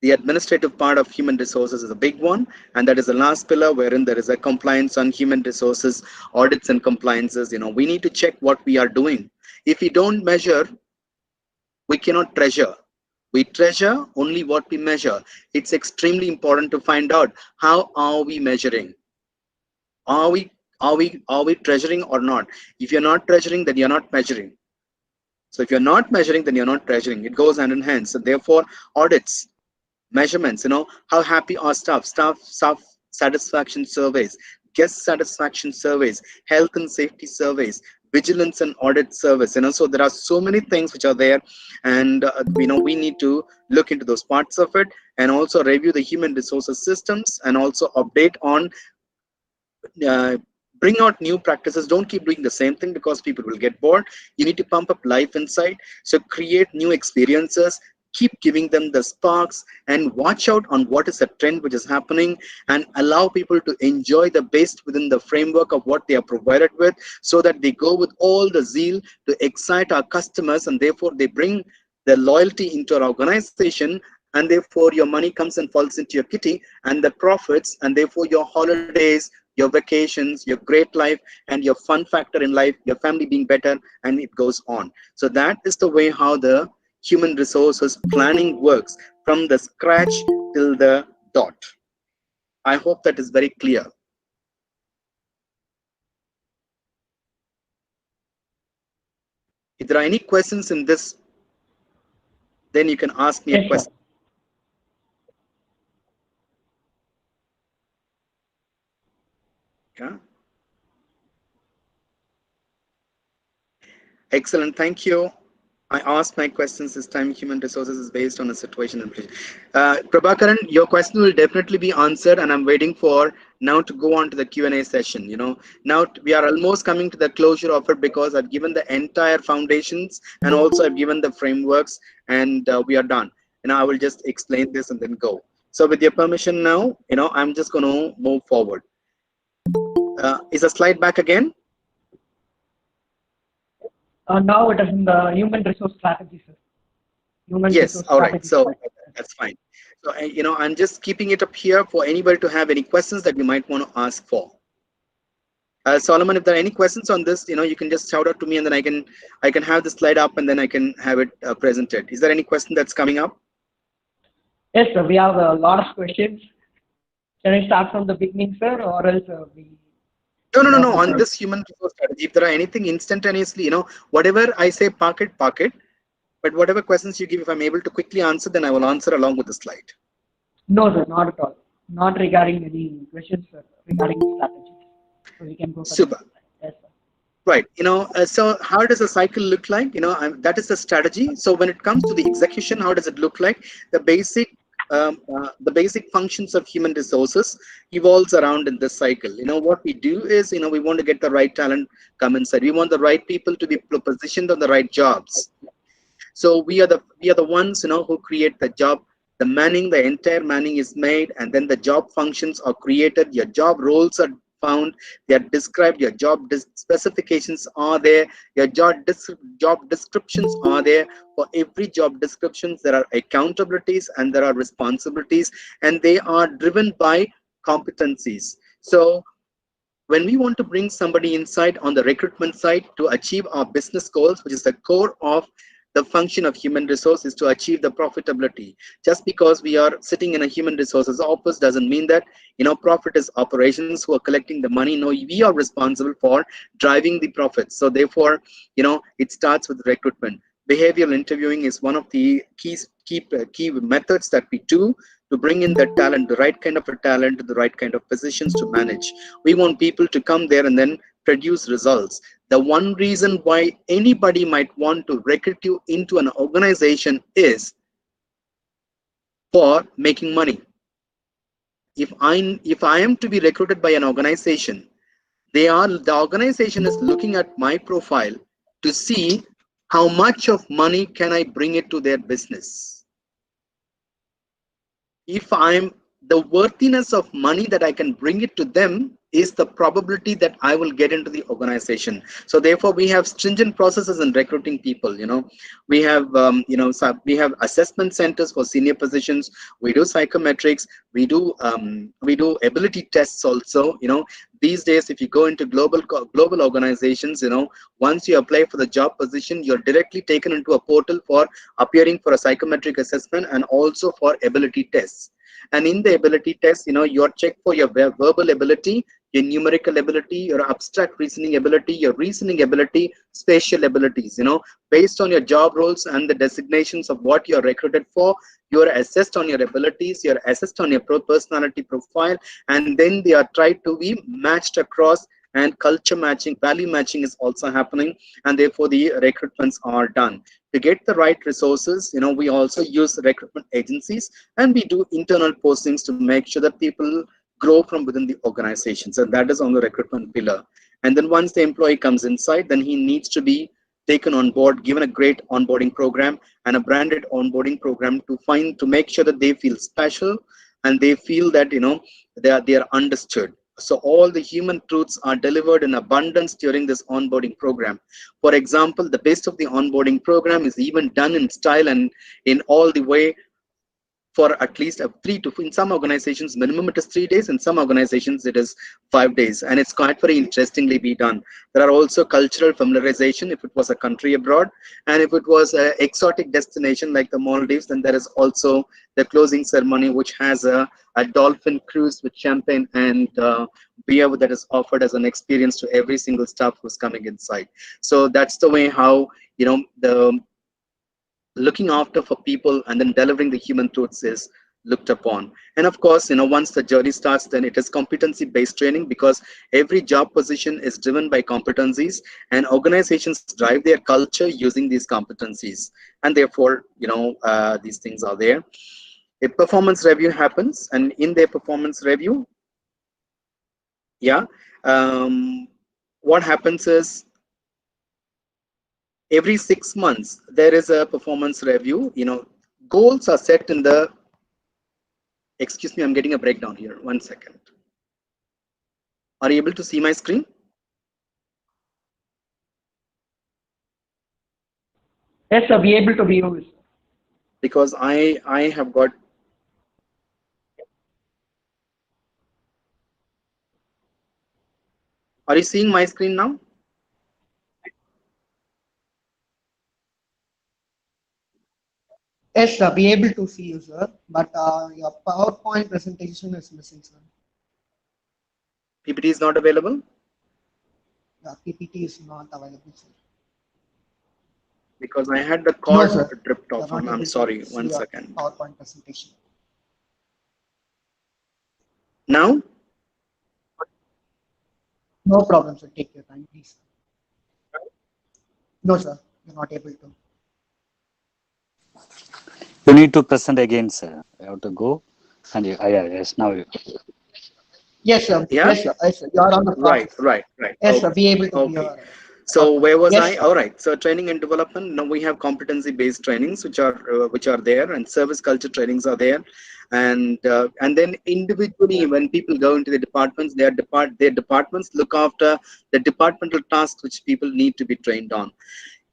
the administrative part of human resources is a big one, and that is the last pillar, wherein there is a compliance on human resources, audits and compliances. We need to check what we are doing. If we don't measure, we cannot treasure. We treasure only what we measure. It's extremely important to find out, how are we measuring? Are we treasuring or not? If you're not treasuring, then you're not measuring. So if you're not measuring, then you're not treasuring. It goes hand in hand. So therefore, audits, measurements, how happy are staff satisfaction surveys, guest satisfaction surveys, health and safety surveys, vigilance and audit service. So there are so many things which are there, and we need to look into those parts of it, and also review the human resources systems, and also update on bring out new practices. Don't keep doing the same thing, because people will get bored. You need to pump up life inside. So create new experiences, keep giving them the sparks, and watch out on what is a trend which is happening, and allow people to enjoy the best within the framework of what they are provided with, so that they go with all the zeal to excite our customers, and therefore they bring the loyalty into our organization, and therefore your money comes and falls into your kitty, and the profits, and therefore your holidays, your vacations, your great life, and your fun factor in life, your family being better, and it goes on. So that is the way how the human resources planning works, from the scratch till the dot. I hope that is very clear. If there are any questions in this, then you can ask me a question. Yeah. Excellent, thank you. I asked my questions this time. Human resources is based on a situation and Prabhakaran, your question will definitely be answered, and I'm waiting for now to go on to the Q&A session. Now we are almost coming to the closure of it, because I've given the entire foundations, and also I've given the frameworks, and we are done. I will just explain this and then go. So with your permission now, I'm just going to move forward. Is the slide back again? Now it is in the human resource strategy, sir. Yes, all right. So that's fine. So, I'm just keeping it up here for anybody to have any questions that you might want to ask for. Solomon, if there are any questions on this, you can just shout out to me, and then I can have the slide up, and then I can have it presented. Is there any question that's coming up? Yes, sir. We have a lot of questions. Can I start from the beginning, sir, or else we? No. On this human resource strategy, if there are anything instantaneously, whatever I say, park it. But whatever questions you give, if I'm able to quickly answer, then I will answer along with the slide. No, sir, not at all. Not regarding any questions, sir, regarding strategies. So we can go for Super. Yes, sir. Right. So how does a cycle look like? That is the strategy. So when it comes to the execution, how does it look like? The basic functions of human resources evolves around in this cycle. What we do is, we want to get the right talent come inside. We want the right people to be positioned on the right jobs. So we are the ones who create the job. The manning, the entire manning is made, and then the job functions are created. Your job roles are found, they are described, your job specifications are there, your job descriptions are there. For every job descriptions, there are accountabilities and there are responsibilities, and they are driven by competencies. So when we want to bring somebody inside on the recruitment side to achieve our business goals, which is the core of the function of human resources, to achieve the profitability. Just because we are sitting in a human resources office doesn't mean that profit is operations who are collecting the money. No, we are responsible for driving the profits. So therefore, it starts with recruitment. Behavioral interviewing is one of the key methods that we do to bring in that talent, the right kind of a talent, the right kind of positions to manage. We want people to come there and then produce results. The one reason why anybody might want to recruit you into an organization is for making money. If I am to be recruited by an organization, the organization is looking at my profile to see how much of money can I bring it to their business. If the worthiness of money that I can bring it to them is the probability that I will get into the organization. So therefore, we have stringent processes in recruiting people. We have we have assessment centers for senior positions. We do psychometrics. We do ability tests also. These days, if you go into global organizations, once you apply for the job position, you're directly taken into a portal for appearing for a psychometric assessment and also for ability tests. And in the ability test, you're checked for your verbal ability, your numerical ability, your abstract reasoning ability, your reasoning ability, spatial abilities. Based on your job roles and the designations of what you're recruited for, you're assessed on your abilities, you're assessed on your personality profile, and then they are tried to be matched across, and culture matching, value matching is also happening, and therefore the recruitments are done. To get the right resources, we also use recruitment agencies, and we do internal postings to make sure that people grow from within the organizations, and that is on the recruitment pillar. And then once the employee comes inside, then he needs to be taken on board, given a great onboarding program and a branded onboarding program to make sure that they feel special and they feel that they are understood. So all the human truths are delivered in abundance during this onboarding program. For example, the best of the onboarding program is even done in style and in all the way for at least in some organizations minimum it is 3 days, in some organizations it is 5 days, and it's quite very interestingly be done. There are also cultural familiarization if it was a country abroad, and if it was an exotic destination like the Maldives, then there is also the closing ceremony which has a dolphin cruise with champagne and beer that is offered as an experience to every single staff who's coming inside. So that's the way how the looking after for people and then delivering the human truths is looked upon. And of course, once the journey starts, then it is competency based training, because every job position is driven by competencies, and organizations drive their culture using these competencies, and therefore these things are there. A performance review happens, and in their performance review, what happens is every 6 months there is a performance review. Goals are set in the, excuse me, I'm getting a breakdown here, 1 second. Are you able to see my screen? Yes, sir, be able to view this. Because I have got, Are you seeing my screen now? Yes, sir. Be able to see you, sir. But your PowerPoint presentation is missing, sir. PPT is not available? The PPT is not available, sir. Because I had the No, cord sir. dripped You're off. not I'm able sorry. to see One your second. PowerPoint presentation. Now? No problem, sir. Take your time, please. No, sir. You're not able to. You need to present again, sir. You have to go. And yes, now you. Yes, sir. Yeah? Yes, sir. Yes, sir. You are on the Right. process. Yes, Okay. sir. Be able to see Okay. your So PowerPoint. where was Yes, I? sir. All right. So training and development. Now we have competency-based trainings, which are there, and service culture trainings are there, and then individually, when people go into the departments, their departments look after the departmental tasks which people need to be trained on.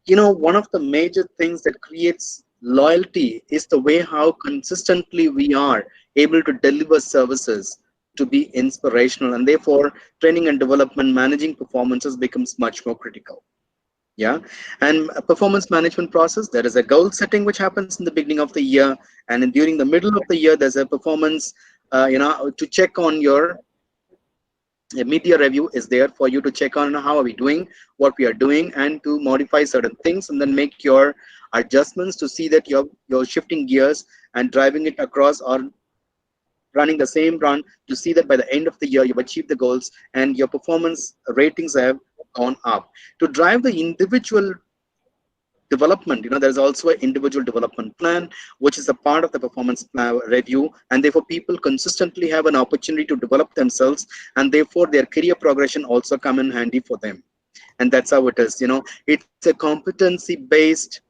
You know, one of the major things that creates loyalty is the way how consistently we are able to deliver services to be inspirational, and therefore training and development, managing performances becomes much more critical. Yeah. And a performance management process, there is a goal setting which happens in the beginning of the year, and during the middle of the year there's a performance, to check on your a media review is there for you to check on how are we doing, what we are doing, and to modify certain things, and then make your adjustments to see that you're shifting gears and driving it across, or running the same run to see that by the end of the year you've achieved the goals and your performance ratings have gone up. To drive the individual development, there's also an individual development plan which is a part of the performance plan review, and therefore people consistently have an opportunity to develop themselves, and therefore their career progression also come in handy for them. And that's how it is. It's a competency based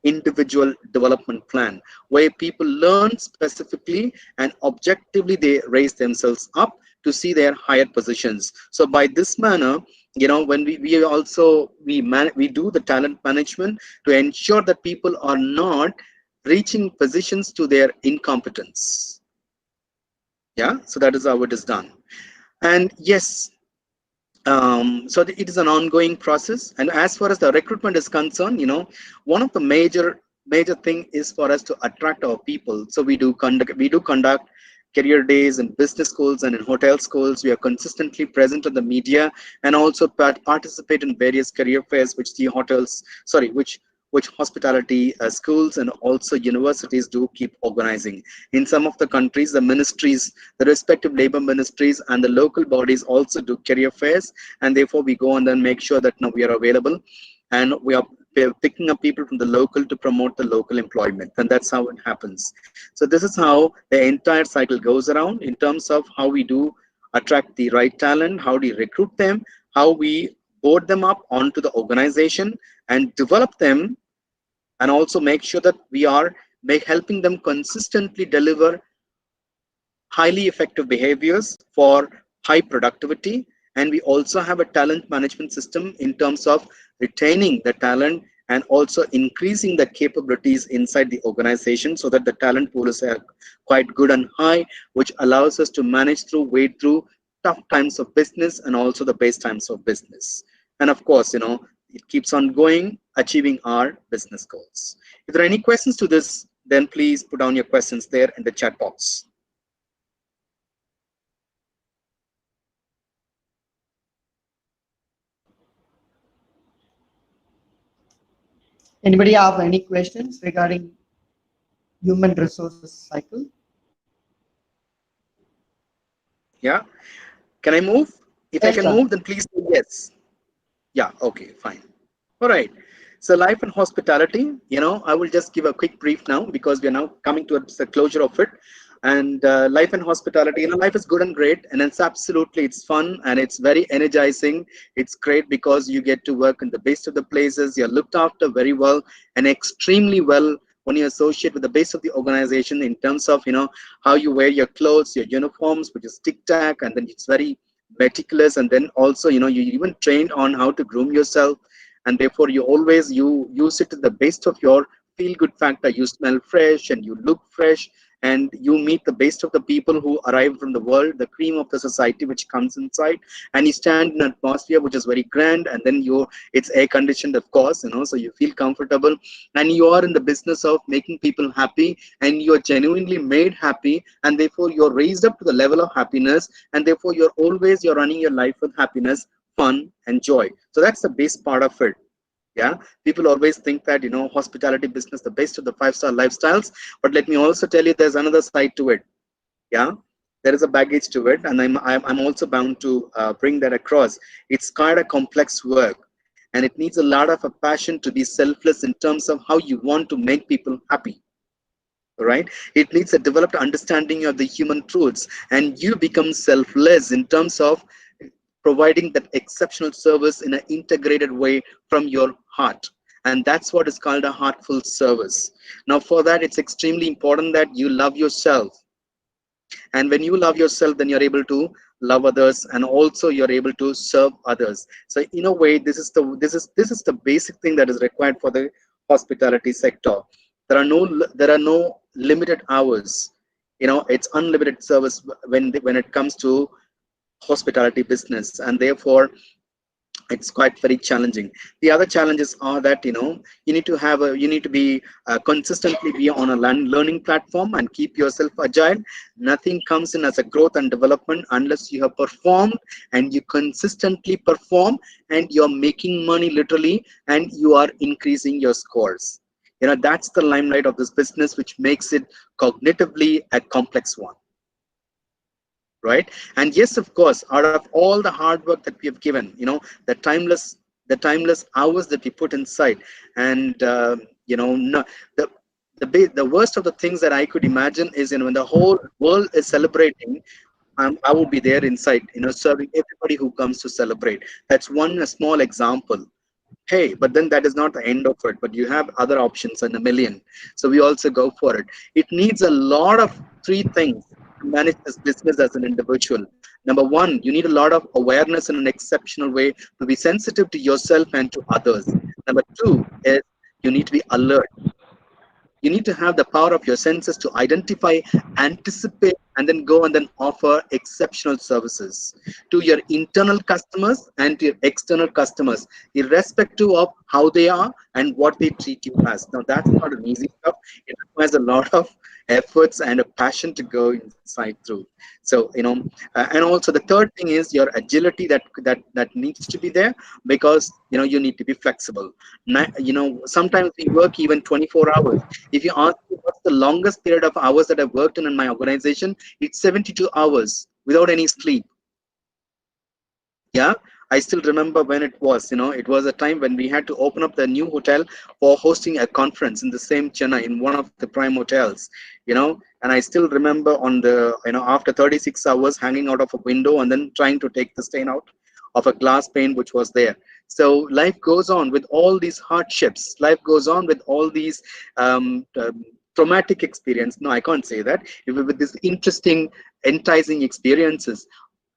individual development plan where people learn specifically and objectively they raise themselves up to see their higher positions. So by this manner, when we do the talent management to ensure that people are not reaching positions to their incompetence. Yeah, so that is how it is done. And yes, so it is an ongoing process. And as far as the recruitment is concerned, one of the major thing is for us to attract our people. So we do conduct career days in business schools and in hotel schools. We are consistently present in the media, and also participate in various career fairs which the which hospitality schools and also universities do keep organizing. In some of the countries, the ministries, the respective labor ministries and the local bodies also do career fairs, and therefore we go and then make sure that now we are available, and we are picking up people from the local to promote the local employment, and that's how it happens. So this is how the entire cycle goes around in terms of how we do attract the right talent, how do we recruit them, how we board them up onto the organization and develop them, and also make sure that we are helping them consistently deliver highly effective behaviors for high productivity. And we also have a talent management system in terms of retaining the talent and also increasing the capabilities inside the organization, so that the talent pool is quite good and high, which allows us to wade through tough times of business and also the best times of business. And of course, it keeps on going, achieving our business goals. If there are any questions to this, then please put down your questions there in the chat box. Anybody have any questions regarding human resources cycle? Yeah. Can I move? If I Yes, can sir. move, then please say yes. Yeah. Okay, fine. All right. So life and hospitality, I will just give a quick brief now because we are now coming towards the closure of it. And life and hospitality, life is good and great, and it's fun and it's very energizing. It's great because you get to work in the best of the places. You're looked after very well and extremely well when you associate with the base of the organization in terms of, how you wear your clothes, your uniforms, which is tic-tac, and then it's very meticulous. And then also, you even trained on how to groom yourself, and therefore you use it to the best of your feel good factor. You smell fresh and you look fresh, and you meet the best of the people who arrive from the world, the cream of the society which comes inside, and you stand in an atmosphere which is very grand, and then it's air conditioned, of course, so you feel comfortable, and you are in the business of making people happy, and you're genuinely made happy, and therefore you're raised up to the level of happiness, and therefore you're running your life with happiness, fun, and joy. So that's the best part of it. Yeah, people always think that hospitality business, the best of the 5-star lifestyles, but let me also tell you there's another side to it. Yeah, there is a baggage to it, and I'm also bound to bring that across. It's quite a complex work, and it needs a lot of a passion to be selfless in terms of how you want to make people happy. Right, it needs a developed understanding of the human truths, and you become selfless in terms of providing that exceptional service in an integrated way from your heart, and that's what is called a heartful service. Now for that, it's extremely important that you love yourself, and when you love yourself, then you're able to love others, and also you're able to serve others. So in a way, this is the basic thing that is required for the hospitality sector. There are no limited hours. It's unlimited service when it comes to hospitality business, and therefore it's quite very challenging. The other challenges are that you need to be consistently be on a learning platform and keep yourself agile. Nothing comes in as a growth and development unless you have performed, and you consistently perform, and you're making money literally, and you are increasing your scores. That's the limelight of this business, which makes it cognitively a complex one. Right, and yes, of course, out of all the hard work that we have given, the timeless hours that we put inside, and no, the worst of the things that I could imagine is, when the whole world is celebrating, I would be there inside, serving everybody who comes to celebrate. That's one a small example. Hey, but then that is not the end of it, but you have other options and a million, so we also go for it. It needs a lot of three things to manage this business as an individual. Number one, you need a lot of awareness in an exceptional way to be sensitive to yourself and to others. Number two is you need to be alert. You need to have the power of your senses to identify, anticipate, and then go and then offer exceptional services to your internal customers and to your external customers, irrespective of how they are and what they treat you as. Now, that's not an easy stuff. It requires a lot of efforts and a passion to go inside through. So, and also the third thing is your agility that needs to be there, because you need to be flexible. Sometimes we work even 24 hours. If you ask me what's the longest period of hours that I've worked in my organization, it's 72 hours without any sleep. Yeah, I still remember when it was. It was a time when we had to open up the new hotel for hosting a conference in the same Chennai, in one of the prime hotels. And I still remember on the after 36 hours hanging out of a window and then trying to take the stain out of a glass pane which was there. So life goes on with all these hardships. Life goes on with all these traumatic experience. No, I can't say that. With this interesting, enticing experiences.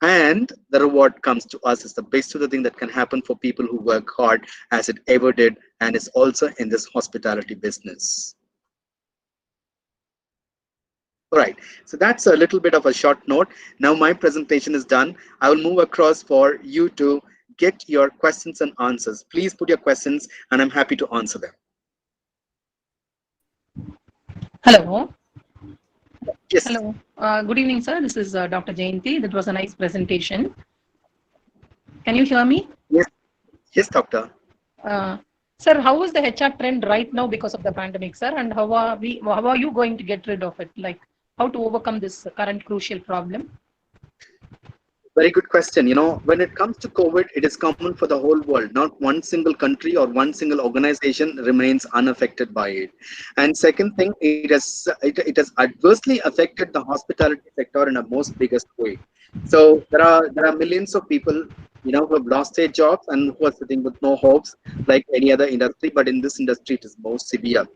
And the reward comes to us is the best of the thing that can happen for people who work hard, as it ever did, and is also in this hospitality business. All right, so that's a little bit of a short note. Now my presentation is done. I will move across for you to get your questions and answers. Please put your questions, and I'm happy to answer them. Hello. Yes. Hello. Good evening, sir. This is Dr. Jayanti. That was a nice presentation. Can you hear me? Yes. Yes, doctor. Sir, how is the HR trend right now because of the pandemic, sir? And how are you going to get rid of it? Like, how to overcome this current crucial problem? Very good question. When it comes to COVID, it is common for the whole world. Not one single country or one single organization remains unaffected by it. And second thing, it has adversely affected the hospitality sector in a most biggest way. So there are millions of people who have lost their jobs and who are sitting with no hopes, like any other industry. But in this industry, it is most severe.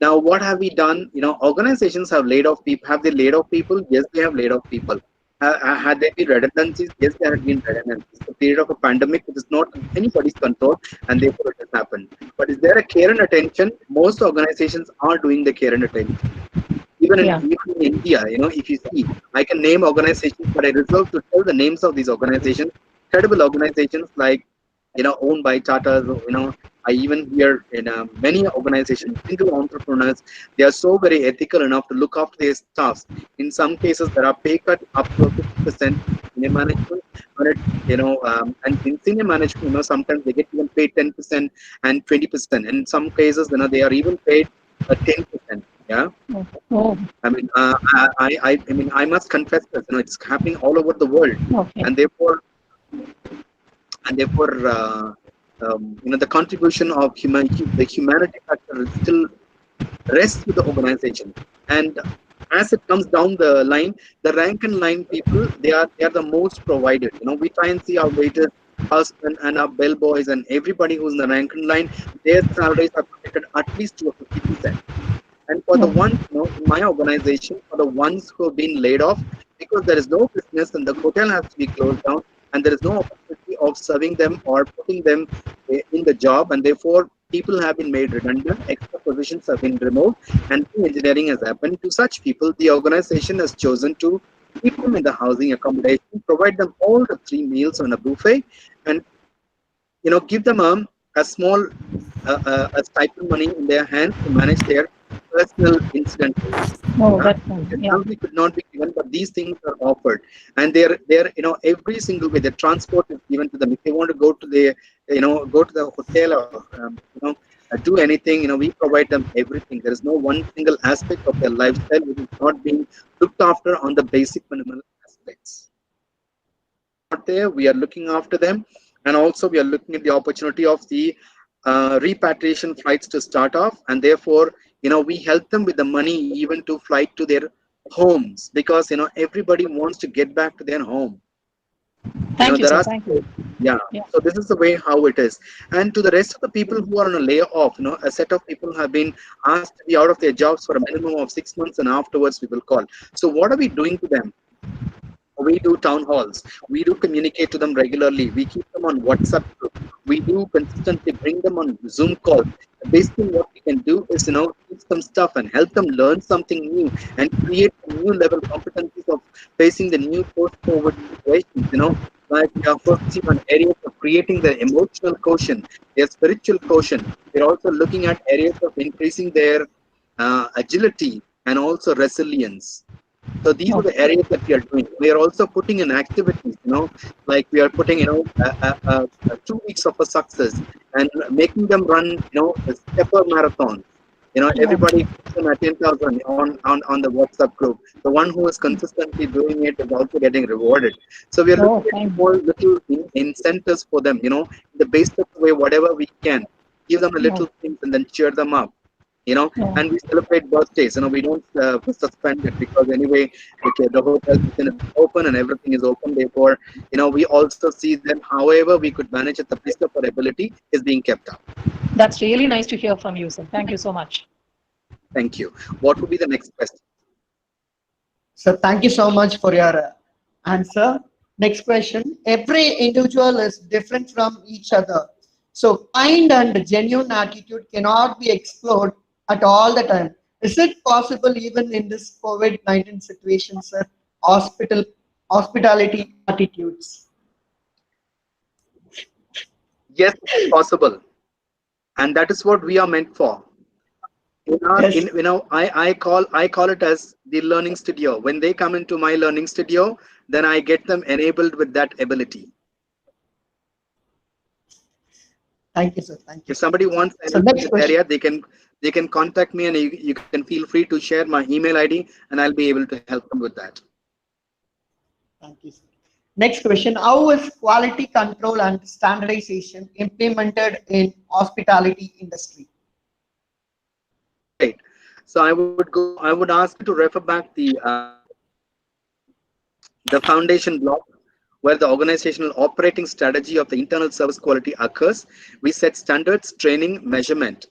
Now, what have we done? Organizations have laid off people. Have they laid off people? Yes, they have laid off people. Had there been redundancies? Yes, there had been redundancies. The period of a pandemic, it is not anybody's control, and therefore it has happened. But is there a care and attention? Most organizations are doing the care and attention. Even in, Yeah. even in India, if you see, I can name organizations, but I reserve to tell the names of these organizations. Credible organizations like, owned by Tata. I even hear in many organizations, single entrepreneurs, they are so very ethical enough to look after their staffs. In some cases, there are pay cut up to 50% in management, and in senior management, sometimes they get even paid 10% and 20%. In some cases, they are even paid 10%. Yeah. Oh, I must confess this. It's happening all over the world, okay. and therefore, the contribution of the humanity factor is still rests with the organization. And as it comes down the line, the rank and line people, they are the most provided. We try and see our waiters, husband, and our bellboys, and everybody who's in the rank and line, their salaries are protected at least to a 50%. And for the ones, in my organization, for the ones who have been laid off, because there is no business and the hotel has to be closed down, and there is no opportunity of serving them or putting them in the job, and therefore people have been made redundant, extra positions have been removed, and engineering has happened. To such people, the organization has chosen to keep them in the housing accommodation, provide them all the 3 meals on a buffet, and give them a small a stipend money in their hands to manage their personal incidentals. Oh, Yeah? that's fine. The Yeah. salary could not be given, but these things are offered, and they're every single way. The transport is given to them. If they want to go to the hotel or do anything, we provide them everything. There is no one single aspect of their lifestyle which is not being looked after on the basic minimal aspects. Not there, we are looking after them, and also we are looking at the opportunity of the repatriation flights to start off, and therefore we help them with the money even to flight to their homes, because everybody wants to get back to their home. Thank you, There sir. are Thank you. yeah. Yeah. So this is the way how it is. And to the rest of the people who are on a layoff, a set of people have been asked to be out of their jobs for a minimum of 6 months, and afterwards we will call. So what are we doing to them? We do town halls. We do communicate to them regularly. We keep them on WhatsApp group. We do consistently bring them on Zoom calls. Basically, what we can do is, teach them stuff and help them learn something new and create new level competencies of facing the new post-COVID situations. Like we are focusing on areas of creating their emotional quotient, their spiritual quotient. We're also looking at areas of increasing their agility and also resilience. So these are the areas that we are doing. We are also putting in activities, like we are putting, 2 weeks of a success and making them run, a stepper marathon. Everybody puts them at 10,000 on the WhatsApp group. The one who is consistently doing it is also getting rewarded. So we are Oh, looking at thank you. more little incentives for them, in the basic way, whatever we can. Give them a little things and then cheer them up. And we celebrate birthdays. We don't suspend it, because anyway, okay, the hotel kitchen is open and everything is open. Therefore, we also see that however we could manage at the best of our ability is being kept up. That's really nice to hear from you, sir. Thank you so much. Thank you. What would be the next question? So thank you so much for your answer. Next question. Every individual is different from each other. So kind and genuine attitude cannot be explored at all the time. Is it possible even in this COVID-19 situation, sir? Hospitality attitudes. Yes, it's possible, and that is what we are meant for. Yes. I call it as the learning studio. When they come into my learning studio, then I get them enabled with that ability. Thank you, sir. Thank you. If somebody wants So anything in next this question. area, they can contact me, and you can feel free to share my email ID, and I'll be able to help them with that. Thank you, sir. Next question. How is quality control and standardization implemented in hospitality industry? Right. So I would ask you to refer back the foundation block, where the organizational operating strategy of the internal service quality occurs. We set standards, training, measurement,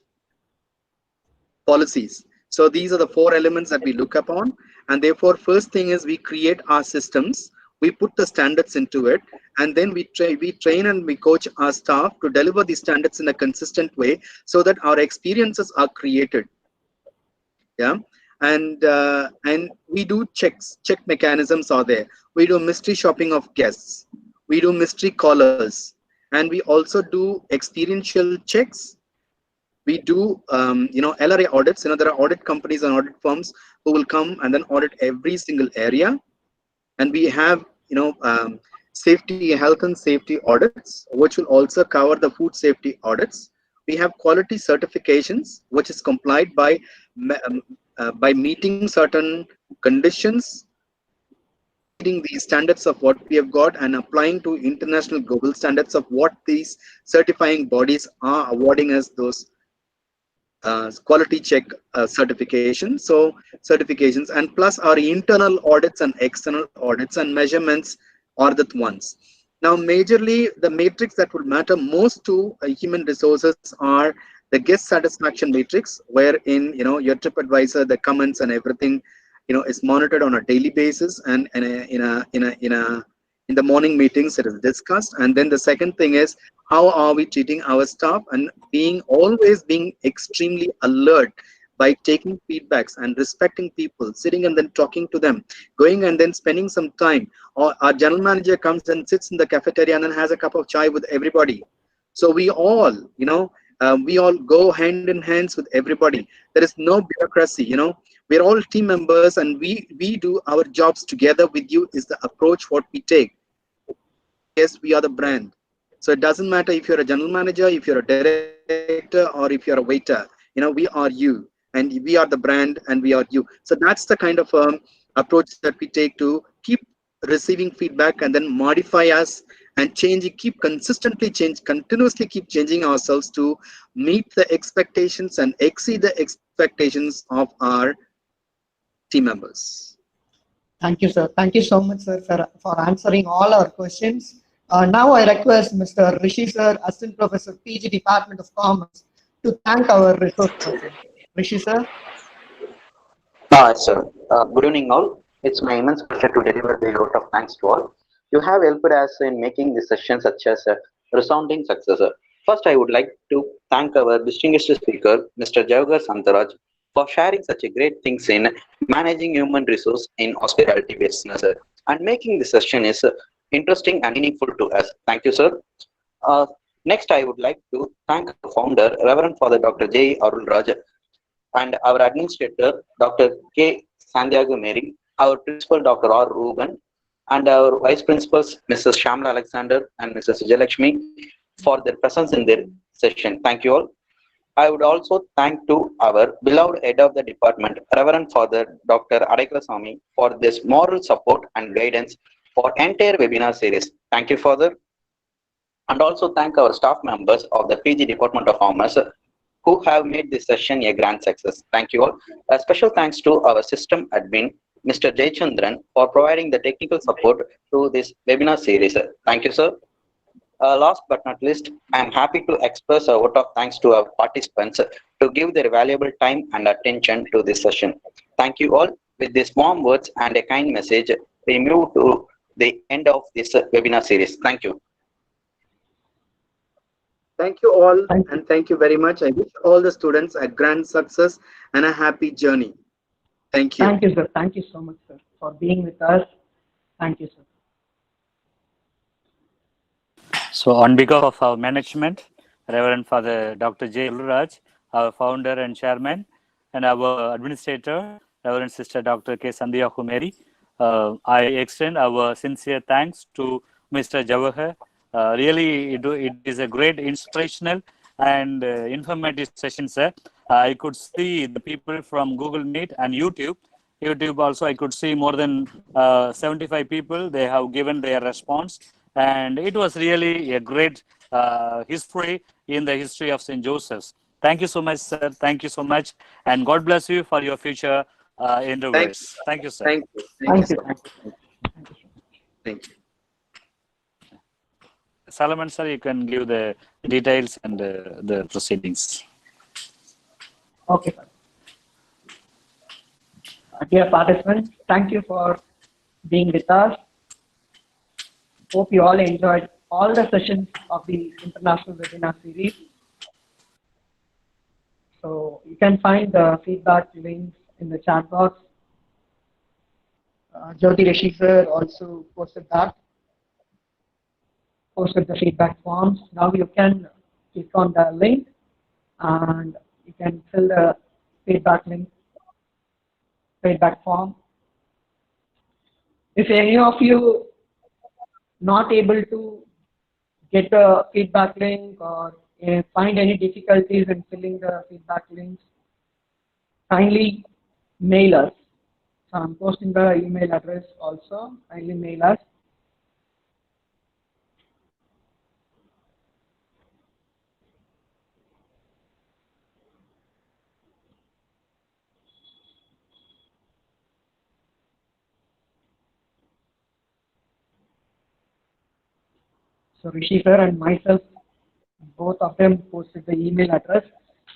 policies. So these are the 4 elements that we look upon, and therefore first thing is we create our systems, we put the standards into it, and then we train and we coach our staff to deliver these standards in a consistent way, so that our experiences are created. Yeah. and we do check mechanisms are there. We do mystery shopping of guests, we do mystery callers, and we also do experiential checks. We do LRA audits. There are audit companies and audit firms who will come and then audit every single area. And we have safety, health and safety audits, which will also cover the food safety audits. We have quality certifications, which is complied by meeting certain conditions, meeting the standards of what we have got, and applying to international global standards of what these certifying bodies are awarding us those quality check certifications, and plus our internal audits and external audits and measurements are the ones. Now, majorly the matrix that would matter most to human resources are the guest satisfaction matrix, wherein your TripAdvisor, the comments and everything is monitored on a daily basis, and in the morning meetings it is discussed. And then the second thing is, how are we treating our staff, and always being extremely alert by taking feedbacks and respecting people, sitting and then talking to them, going and then spending some time. Or our general manager comes and sits in the cafeteria and then has a cup of chai with everybody. So we all go hand in hands with everybody. There is no bureaucracy. We're all team members, and we do our jobs together with you is the approach what we take. Yes, we are the brand. So it doesn't matter if you're a general manager, if you're a director, or if you're a waiter. We are you, and we are the brand, and we are you. So that's the kind of approach that we take to keep receiving feedback and then modify us and continuously keep changing ourselves to meet the expectations and exceed the expectations of our team members. Thank you, sir. Thank you so much, sir, for answering all our questions. Now I request Mr. Rishi, sir, Assistant Professor, PG Department of Commerce, to thank our resource person. Rishi, sir. Sir. Good evening, all. It's my immense pleasure to deliver the vote of thanks to all. You have helped us in making this session such as a resounding success. First, I would like to thank our distinguished speaker, Mr. Javaher Shantaraj, for sharing such a great things in managing human resource in hospitality business and making the session is interesting and meaningful to us. Thank you, sir. Next, I would like to thank our founder, Reverend Father Dr. J. Arulraj, and our administrator, Dr. K. Santiago Mary, our principal, Dr. R. Ruben, and our vice principals, Mrs. Shamla Alexander and Mrs. Jalakshmi, for their presence in their session. Thank you all. I would also thank to our beloved head of the department, Reverend Father Dr. Adeklasamy, for this moral support and guidance for entire webinar series. Thank you, Father. And also thank our staff members of the PG Department of Commerce who have made this session a grand success. Thank you all. A special thanks to our system admin, Mr. Jayachandran, for providing the technical support to this webinar series. Thank you, sir. Last but not least, I am happy to express a vote of thanks to our participants to give their valuable time and attention to this session. Thank you all. With these warm words and a kind message, we move to the end of this webinar series. Thank you. Thank you all, and thank you very much. I wish all the students a grand success and a happy journey. Thank you. Thank you, sir. Thank you so much, sir, for being with us. Thank you, sir. So on behalf of our management, Reverend Father Dr. J. Arulraj, our founder and chairman, and our administrator, Reverend Sister Dr. K. Santiago Mary, I extend our sincere thanks to Mr. Javaher. Really, it is a great inspirational and informative session, sir. I could see the people from Google Meet and YouTube. YouTube also, I could see more than 75 people. They have given their response. And it was really a great history in the history of St. Joseph's. Thank you so much, sir. Thank you so much. And God bless you for your future endeavors. Thank you, sir. Thank you. Thank you. Thank you. Solomon, sir, you can give the details and the proceedings. Okay, sir. Dear participants, thank you for being with us. Hope you all enjoyed all the sessions of the International Webinar Series. So you can find the feedback links in the chat box. Jyoti Rishi sir also posted the feedback forms. Now you can click on the link and you can fill the feedback form. If any of you not able to get the feedback link or find any difficulties in filling the feedback links, kindly mail us. So I'm posting the email address also. Kindly mail us. So Rishi sir and myself, both of them posted the email address.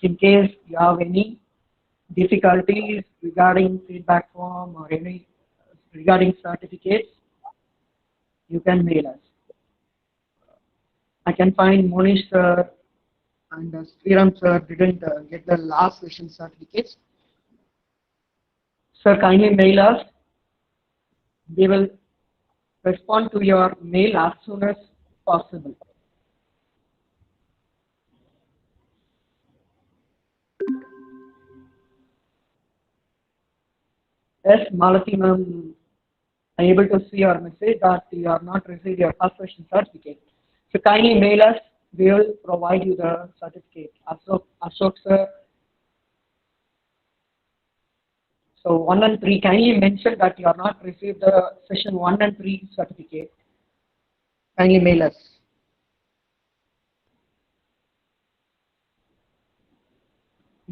In case you have any difficulties regarding feedback form or any regarding certificates, you can mail us. I can find Monish sir and Sriram sir didn't get the last session certificates. Sir, kindly mail us. We will respond to your mail as soon as possible. Yes, Malati ma'am, I am able to see your message that you have not received your first session certificate. So kindly mail us. We will provide you the certificate. Ashok sir. So 1 and 3, kindly mention that you have not received the session 1 and 3 certificate. Kindly mail us.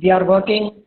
We are working